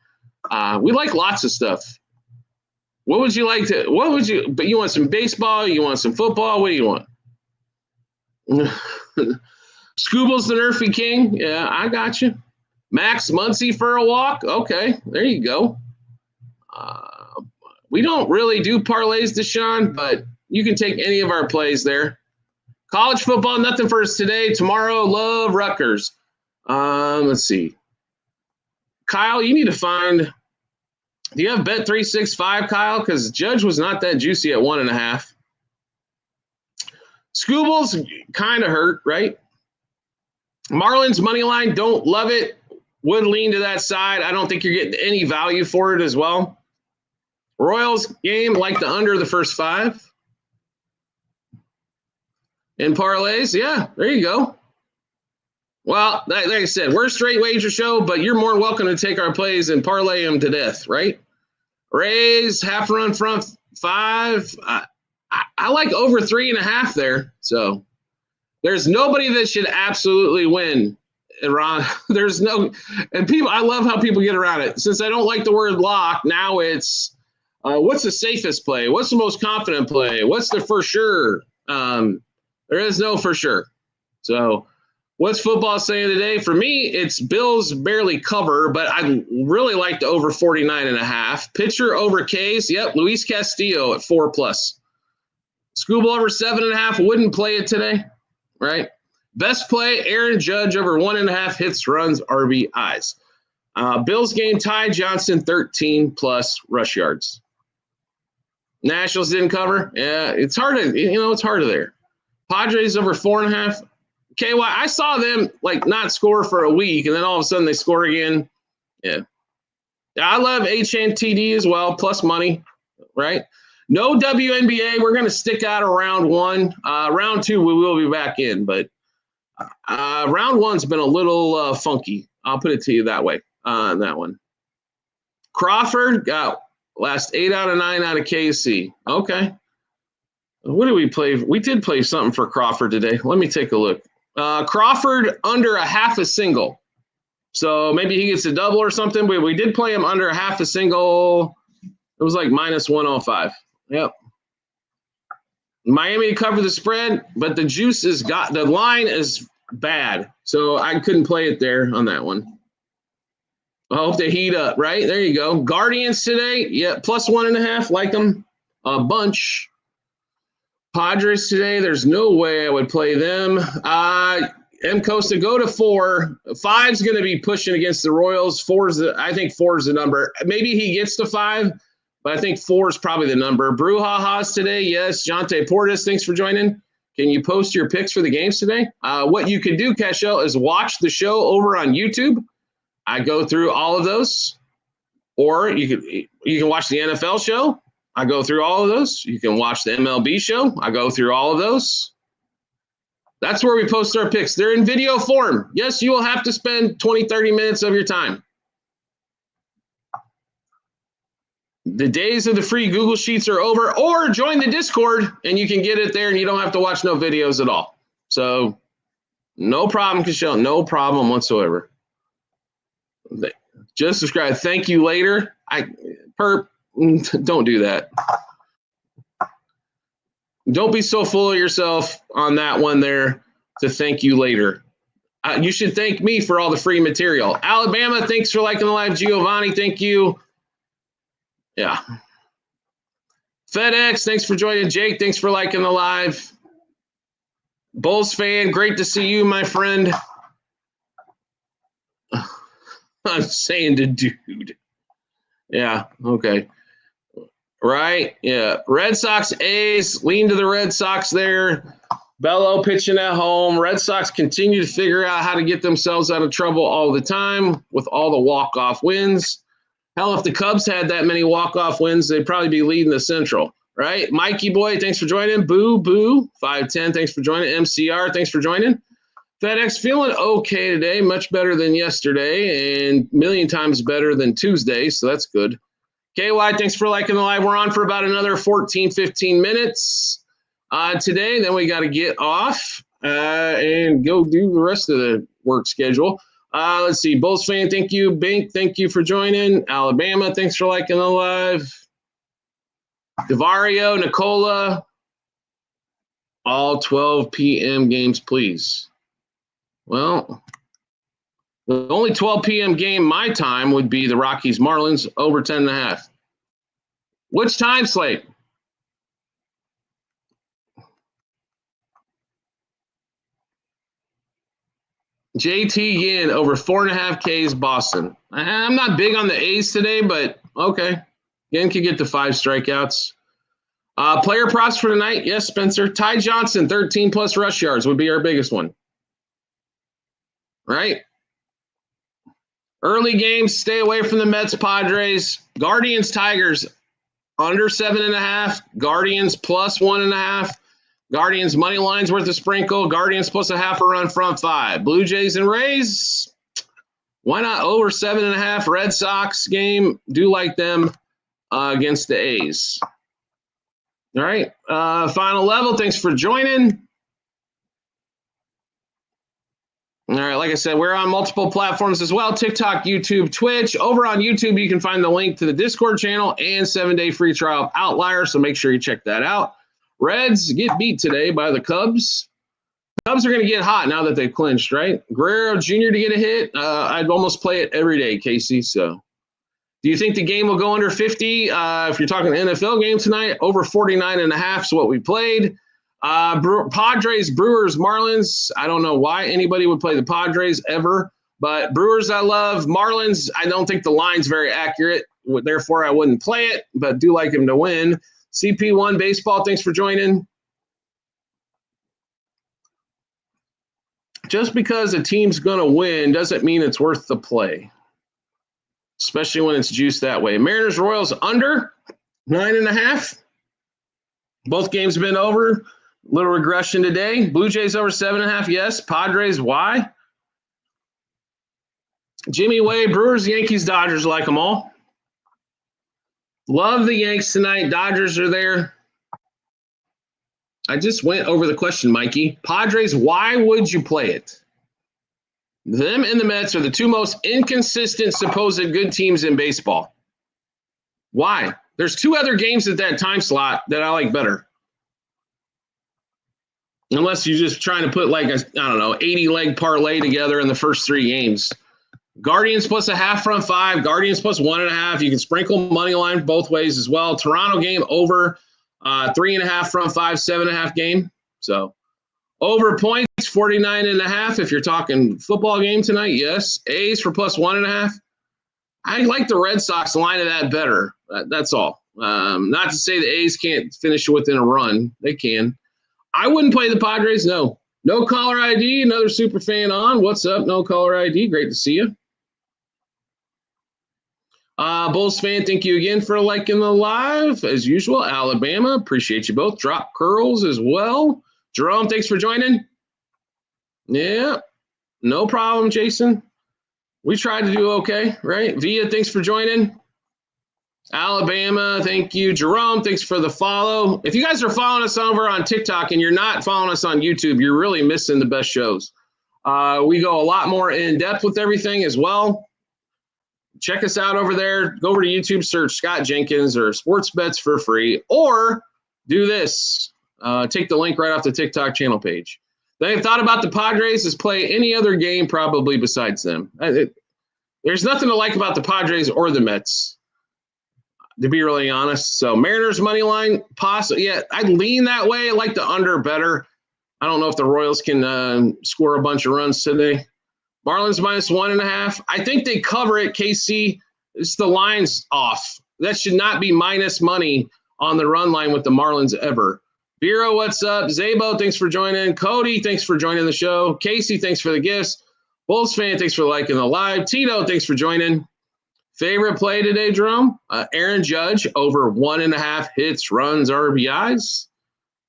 We like lots of stuff. What would you like to? What would you? But you want some baseball? You want some football? What do you want? Scooble's the Nerfy king. Yeah, I got you. Max Muncy for a walk. Okay, there you go. We don't really do parlays, Deshaun, but you can take any of our plays there. College football, nothing for us today. Tomorrow, love Rutgers. Let's see. Kyle, you need to find – do you have Bet365, Kyle? Because Judge was not that juicy at 1.5. Scooble's kind of hurt, right? Marlins money line, don't love it. Would lean to that side. I don't think you're getting any value for it as well. Royals game, like the under the first 5. In parlays, yeah, there you go. Well, like I said, we're a straight wager show, but you're more welcome to take our plays and parlay them to death, right? Rays, half run front 5. I like over 3.5 there. So there's nobody that should absolutely win. Ron, there's no, and people, I love how people get around it. Since I don't like the word lock, now it's what's the safest play? What's the most confident play? What's the for sure? There is no for sure. So what's football saying today? For me, it's Bills barely cover, but I really like the over 49.5. Pitcher over K's. Yep, Luis Castillo at 4+. Screwball over 7.5. Wouldn't play it today, right? Best play, Aaron Judge over 1.5 hits, runs, RBIs. Bills game, Ty Johnson 13+ rush yards. Nationals didn't cover. Yeah, it's hard to, it's hard to there. Padres over 4.5. KY, I saw them not score for a week, and then all of a sudden they score again. Yeah. I love HNTD as well, plus money, right? No WNBA. We're going to stick out of round 1. Round 2, we will be back in, but round 1's been a little funky. I'll put it to you that way on that one. Crawford got last 8 out of 9 out of KC. Okay. What did we play? We did play something for Crawford today. Let me take a look. Crawford under a half a single. So maybe he gets a double or something. We did play him under a half a single. It was like -105. Yep. Miami covered the spread, but the juice is the line is bad. So I couldn't play it there on that one. I hope they heat up, right? There you go. Guardians today. Yeah, +1.5. Like them a bunch. Padres today, there's no way I would play them. M. Costa, go to 4. 5's going to be pushing against the Royals. I think 4 is the number. Maybe he gets to 5, but I think 4 is probably the number. Brouhaha's today, yes. Jonte Portis, thanks for joining. Can you post your picks for the games today? What you can do, Cashel, is watch the show over on YouTube. I go through all of those. Or you can watch the NFL show. I go through all of those. You can watch the MLB show. I go through all of those. That's where we post our picks. They're in video form. Yes, you will have to spend 20, 30 minutes of your time. The days of the free Google Sheets are over, or join the Discord and you can get it there and you don't have to watch no videos at all. So no problem, Cashel. No problem whatsoever. Just subscribe. Thank you later. Don't do that. Don't be so full of yourself on that one there to thank you later. You should thank me for all the free material. Alabama, thanks for liking the live. Giovanni, thank you. Yeah. FedEx, thanks for joining. Jake, thanks for liking the live. Bulls fan, great to see you, my friend. I'm saying to dude. Yeah, okay. Right, yeah. Red Sox A's, lean to the Red Sox there. Bello pitching at home. Red Sox continue to figure out how to get themselves out of trouble all the time with all the walk-off wins. Hell, if the Cubs had that many walk-off wins, they'd probably be leading the Central, right? Mikey Boy, thanks for joining. Boo, 510, thanks for joining. MCR, thanks for joining. FedEx feeling okay today, much better than yesterday and a million times better than Tuesday, so that's good. KY, thanks for liking the live. We're on for about another 14, 15 minutes today. Then we got to get off and go do the rest of the work schedule. Let's see. Bulls fan, thank you. Bink, thank you for joining. Alabama, thanks for liking the live. Devario, Nicola, all 12 p.m. games, please. Well, the only 12 p.m. game my time would be the Rockies-Marlins over 10.5. Which time slate? JT Yin over 4.5 Ks Boston. I'm not big on the A's today, but okay. Yin could get to 5 strikeouts. Player props for tonight. Yes, Spencer. Ty Johnson, 13+ rush yards would be our biggest one. right? Early games, stay away from the Mets, Padres. Guardians, Tigers, under 7.5. Guardians plus 1.5. Guardians money line's worth a sprinkle. Guardians plus a half a run front 5. Blue Jays and Rays. Why not over 7.5? Red Sox game. Do like them against the A's. All right. Final level. Thanks for joining. All right. Like I said, we're on multiple platforms as well. TikTok, YouTube, Twitch. Over on YouTube, you can find the link to the Discord channel and 7-day free trial of Outlier. So make sure you check that out. Reds get beat today by the Cubs. Cubs are going to get hot now that they've clinched, right? Guerrero Jr. to get a hit. I'd almost play it every day, Casey. So do you think the game will go under 50? If you're talking NFL game tonight, over 49.5 is what we played. Padres, Brewers, Marlins. I don't know why anybody would play the Padres ever, but Brewers I love. Marlins, I don't think the line's very accurate. Therefore, I wouldn't play it, but do like him to win. CP1 Baseball, thanks for joining. Just because a team's going to win doesn't mean it's worth the play, especially when it's juiced that way. Mariners, Royals under 9.5. Both games have been over. Little regression today. Blue Jays over 7.5, yes. Padres, why? Jimmy Way, Brewers, Yankees, Dodgers, like them all. Love the Yanks tonight. Dodgers are there. I just went over the question, Mikey. Padres, why would you play it? Them and the Mets are the two most inconsistent supposed good teams in baseball. Why? There's two other games at that time slot that I like better. Unless you're just trying to put like a, 80-leg parlay together in the first 3 games. Guardians plus a half front 5. Guardians plus 1.5. You can sprinkle money line both ways as well. Toronto game over 3.5 front 5, 7.5 game. So over points 49.5. If you're talking football game tonight, yes. A's for plus 1.5. I like the Red Sox line of that better. That's all. Not to say the A's can't finish within a run. They can. I wouldn't play the Padres. No. No caller ID. Another super fan on. What's up? No caller ID. Great to see you. Bulls fan, thank you again for liking the live. As usual, Alabama, appreciate you both. Drop curls as well. Jerome, thanks for joining. Yeah, no problem, Jason. We tried to do okay, right? Via, thanks for joining. Alabama, thank you. Jerome, thanks for the follow. If you guys are following us over on TikTok and you're not following us on YouTube, you're really missing the best shows. We go a lot more in depth with everything as well. Check us out over there. Go over to YouTube, search Scott Jenkins or Sports Bets for Free, or do this. Take the link right off the TikTok channel page. They've thought about the Padres as play any other game probably besides them. There's nothing to like about the Padres or the Mets, to be really honest. So Mariners money line, possibly. Yeah, I'd lean that way. I like the under better. I don't know if the Royals can score a bunch of runs today. Marlins minus 1.5. I think they cover it, KC. It's the line's off. That should not be minus money on the run line with the Marlins ever. Biro, what's up? Zabo, thanks for joining. Cody, thanks for joining the show. Casey, thanks for the gifts. Bulls fan, thanks for liking the live. Tito, thanks for joining. Favorite play today, Jerome? Aaron Judge over 1.5 hits, runs, RBIs.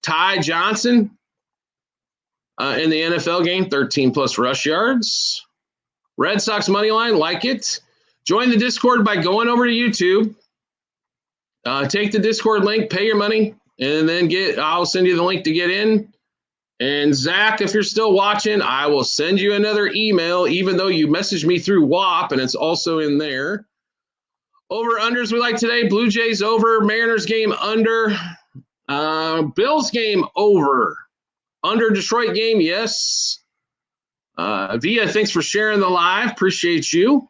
Ty Johnson in the NFL game, 13-plus rush yards. Red Sox money line, like it. Join the Discord by going over to YouTube. Take the Discord link, pay your money, and then I'll send you the link to get in. And Zach, if you're still watching, I will send you another email, even though you messaged me through WAP, and it's also in there. Over-unders we like today. Blue Jays over. Mariners game under. Bills game over. Under Detroit game, yes. Via, thanks for sharing the live. Appreciate you.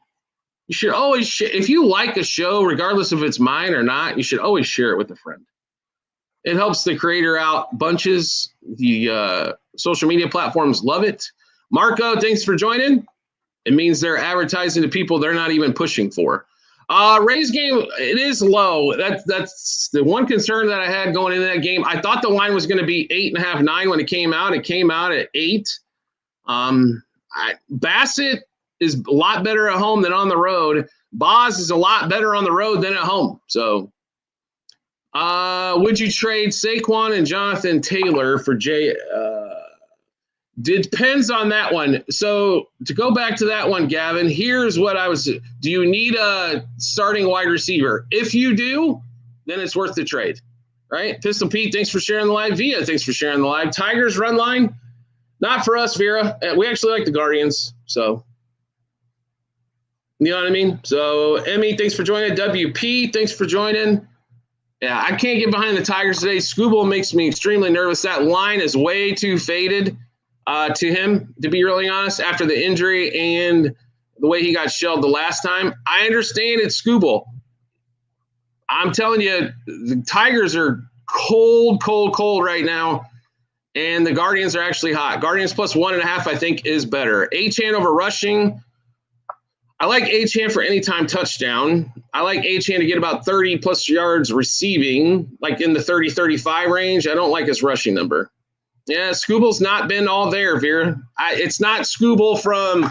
You should always if you like a show, regardless if it's mine or not, you should always share it with a friend. It helps the creator out bunches. The social media platforms love it. Marco, thanks for joining. It means they're advertising to people they're not even pushing for. Rays game, it is low. That's the one concern that I had going into that game. I thought the line was going to be 8.5, 9 when it came out. It came out at 8. Bassett is a lot better at home than on the road. Boz is a lot better on the road than at home. So, would you trade Saquon and Jonathan Taylor for Jay? Depends on that one. So to go back to that one, Gavin, here's what do you need a starting wide receiver? If you do, then it's worth the trade, right? Pistol Pete, thanks for sharing the live. Via, thanks for sharing the live. Tigers run line, not for us, Vera. We actually like the Guardians, so you know what I mean? So Emmy, thanks for joining. WP, thanks for joining. Yeah, I can't get behind the Tigers today. Scooble makes me extremely nervous. That line is way too faded. To him, to be really honest, after the injury and the way he got shelled the last time. I understand it's Scooble. I'm telling you, the Tigers are cold right now, and the Guardians are actually hot. Guardians plus 1.5, I think, is better. Achane over rushing. I like Achane for anytime touchdown. I like Achane to get about 30-plus yards receiving, like in the 30-35 range. I don't like his rushing number. Yeah, Scooble's not been all there, Vera. It's not Scooble from,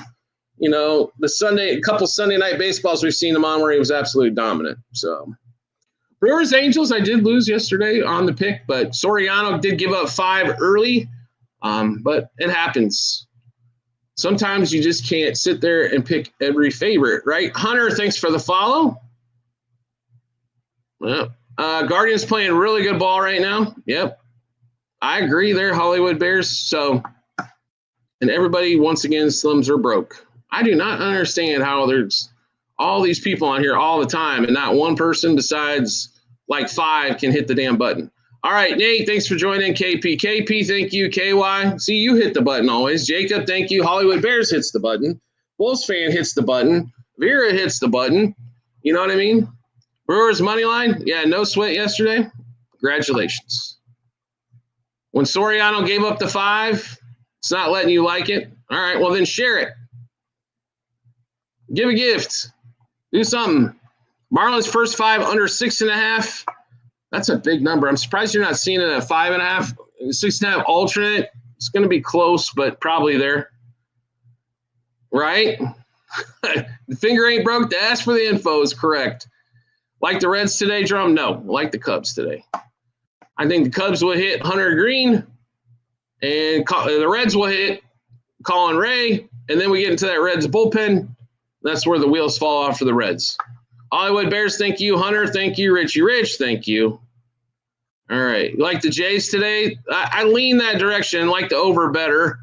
the couple Sunday night baseballs we've seen him on where he was absolutely dominant. So, Brewers Angels, I did lose yesterday on the pick, but Soriano did give up 5 early. But it happens. Sometimes you just can't sit there and pick every favorite, right? Hunter, thanks for the follow. Well, Guardians playing really good ball right now. Yep. I agree there, Hollywood Bears. So, and everybody, once again, slums are broke. I do not understand how there's all these people on here all the time and not one person besides like 5 can hit the damn button. All right, Nate, thanks for joining. KP, thank you. KY, see, you hit the button always. Jacob, thank you. Hollywood Bears hits the button. Wolves fan hits the button. Vera hits the button. You know what I mean? Brewers money line, yeah, no sweat yesterday. Congratulations. When Soriano gave up the 5, it's not letting you like it. All right, well, then share it. Give a gift. Do something. Marlins first 5 under 6.5. That's a big number. I'm surprised you're not seeing it at 5.5. 6.5 alternate. It's going to be close, but probably there. Right? The finger ain't broke. To ask for the info is correct. Like the Reds today, Drum? No. Like the Cubs today. I think the Cubs will hit Hunter Green, and the Reds will hit Colin Ray, and then we get into that Reds bullpen. That's where the wheels fall off for the Reds. Hollywood Bears, thank you. Hunter, thank you. Richie Rich, thank you. All right. You like the Jays today? I lean that direction, like the over better.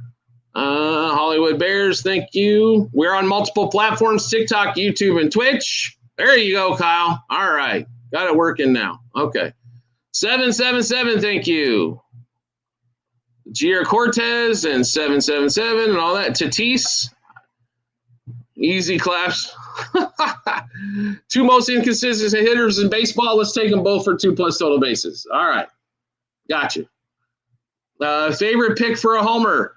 Hollywood Bears, thank you. We're on multiple platforms, TikTok, YouTube, and Twitch. There you go, Kyle. All right. Got it working now. Okay. 777, thank you. Gier Cortez and 777 and all that. Tatis. Easy claps. 2 most inconsistent hitters in baseball. Let's take them both for 2+ total bases. All right. Gotcha. Favorite pick for a homer,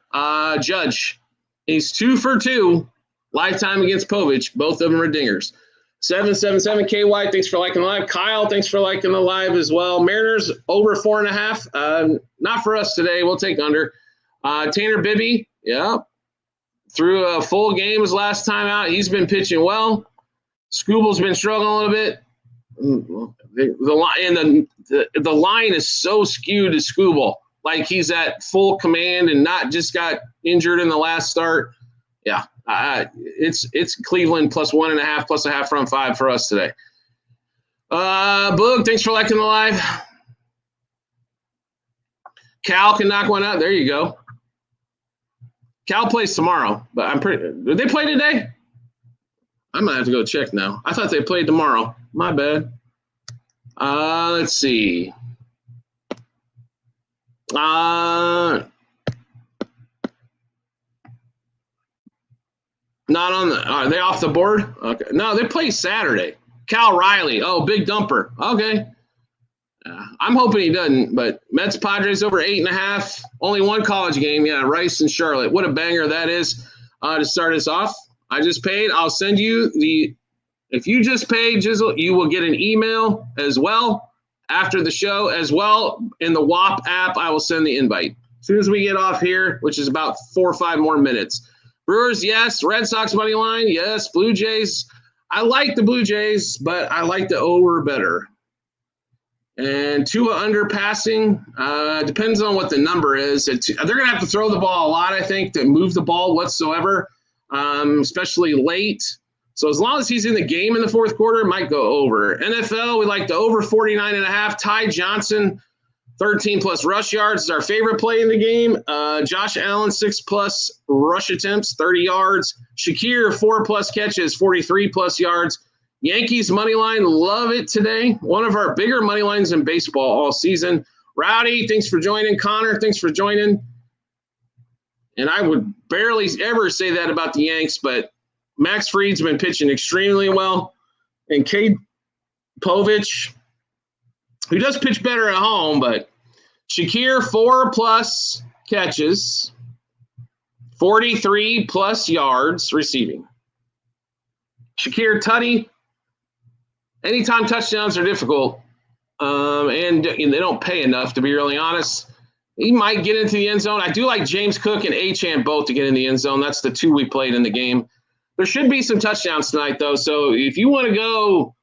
Judge. He's 2 for 2. Lifetime against Povich. Both of them are dingers. 777 KY, thanks for liking the live. Kyle, thanks for liking the live as well. Mariners over 4.5. Not for us today. We'll take under. Tanner Bibby, yeah. Threw a full game his last time out. He's been pitching well. Scooble's been struggling a little bit. The line is so skewed to Scooble. Like he's at full command and not just got injured in the last start. Yeah. It's Cleveland plus 1.5 plus a half run 5 for us today. Boog, thanks for liking the live. Cal can knock one out. There you go. Cal plays tomorrow, but did they play today? I might have to go check now. I thought they played tomorrow. My bad. Let's see. Not on the – are they off the board? Okay. No, they play Saturday. Cal Riley. Oh, big dumper. Okay. I'm hoping he doesn't, but Mets Padres over 8.5. Only one college game. Yeah, Rice and Charlotte. What a banger that is to start us off. I just paid. I'll send you the – if you just paid, Jizzle, you will get an email as well after the show as well. In the WAP app, I will send the invite. As soon as we get off here, which is about 4 or 5 more minutes. Brewers, yes. Red Sox money line, yes. Blue Jays, I like the Blue Jays, but I like the over better. And Tua under passing, depends on what the number is. They're going to have to throw the ball a lot, I think, to move the ball whatsoever, especially late. So as long as he's in the game in the fourth quarter, it might go over. NFL, we like the over 49.5. Ty Johnson, 13-plus rush yards is our favorite play in the game. Josh Allen, 6-plus rush attempts, 30 yards. Shakir, 4-plus catches, 43-plus yards. Yankees money line, love it today. One of our bigger money lines in baseball all season. Rowdy, thanks for joining. Connor, thanks for joining. And I would barely ever say that about the Yanks, but Max Fried's been pitching extremely well. And Cade Povich, who does pitch better at home, but Shakir, 4-plus catches, 43-plus yards receiving. Shakir Tutty, anytime touchdowns are difficult, and they don't pay enough, to be really honest. He might get into the end zone. I do like James Cook and Achane both to get in the end zone. That's the two we played in the game. There should be some touchdowns tonight, though. So if you want to go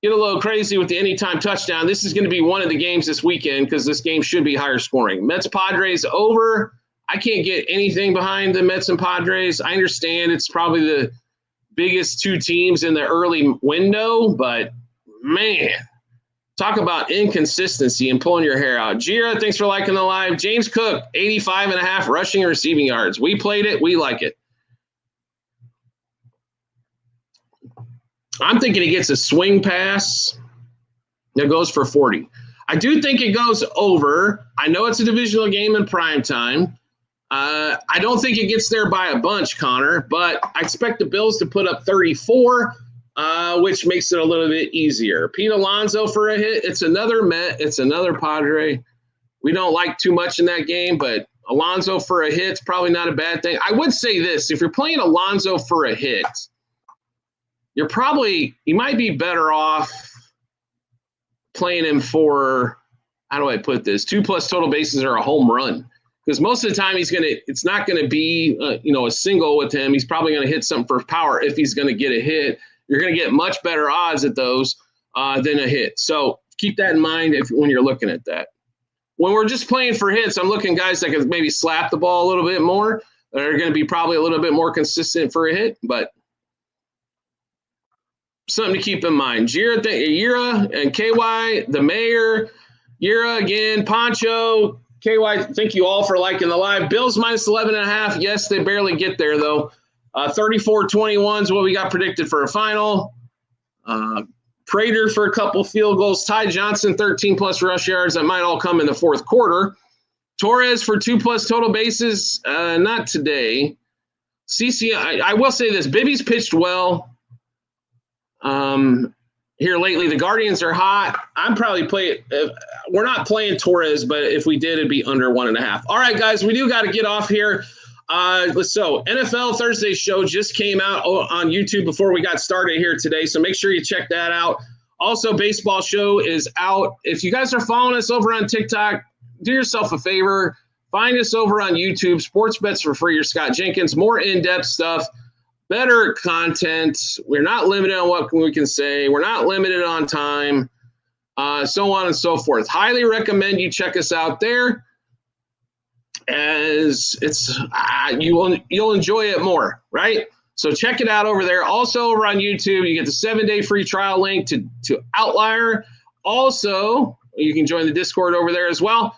get a little crazy with the anytime touchdown, this is going to be one of the games this weekend because this game should be higher scoring. Mets-Padres over. I can't get anything behind the Mets and Padres. I understand it's probably the biggest two teams in the early window, but man, talk about inconsistency and pulling your hair out. Jira, thanks for liking the live. James Cook, 85.5 rushing and receiving yards. We played it. We like it. I'm thinking he gets a swing pass that goes for 40. I do think it goes over. I know it's a divisional game in prime time. I don't think it gets there by a bunch, Connor, but I expect the Bills to put up 34, which makes it a little bit easier. Pete Alonso for a hit. It's another Met. It's another Padre. We don't like too much in that game, but Alonso for a hit's probably not a bad thing. I would say this. If you're playing Alonso for a hit, you might be better off playing him for, how do I put this, 2+ total bases or a home run. Because most of the time it's not going to be, a single with him. He's probably going to hit something for power if he's going to get a hit. You're going to get much better odds at those than a hit. So keep that in mind when you're looking at that. When we're just playing for hits, I'm looking guys that can maybe slap the ball a little bit more. They're going to be probably a little bit more consistent for a hit, but something to keep in mind. Yira and KY, the mayor, Yira again, Poncho, KY, thank you all for liking the live. Bills minus 11.5. Yes, they barely get there, though. 34-21 is what we got predicted for a final. Prater for a couple field goals. Ty Johnson, 13+ rush yards. That might all come in the fourth quarter. Torres for 2+ total bases. Not today. CC, I will say this. Bibby's pitched well. Here lately, the Guardians are hot. I'm probably we're not playing Torres, but if we did, it'd be under 1.5. All right, guys, we do got to get off here. So NFL Thursday show just came out on YouTube before we got started here today. So make sure you check that out. Also, baseball show is out. If you guys are following us over on TikTok, do yourself a favor. Find us over on YouTube, Sports Bets for Free, or Scott Jenkins. More in-depth stuff. Better content. We're not limited on what we can say. We're not limited on time, so on and so forth. Highly recommend you check us out there, as it's you'll enjoy it more, right? So check it out over there. Also over on YouTube, you get the 7-day free trial link to Outlier. Also, you can join the Discord over there as well.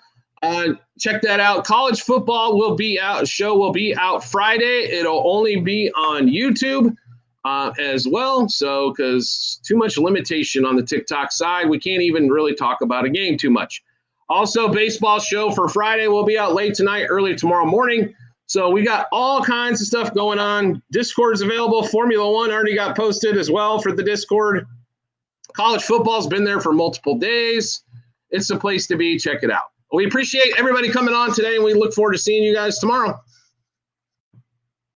Check that out. College football will be out. Show will be out Friday. It'll only be on YouTube as well. So, because too much limitation on the TikTok side, we can't even really talk about a game too much. Also, baseball show for Friday will be out late tonight, early tomorrow morning. So we got all kinds of stuff going on. Discord's available. Formula One already got posted as well for the Discord. College football's been there for multiple days. It's the place to be. Check it out. We appreciate everybody coming on today, and we look forward to seeing you guys tomorrow.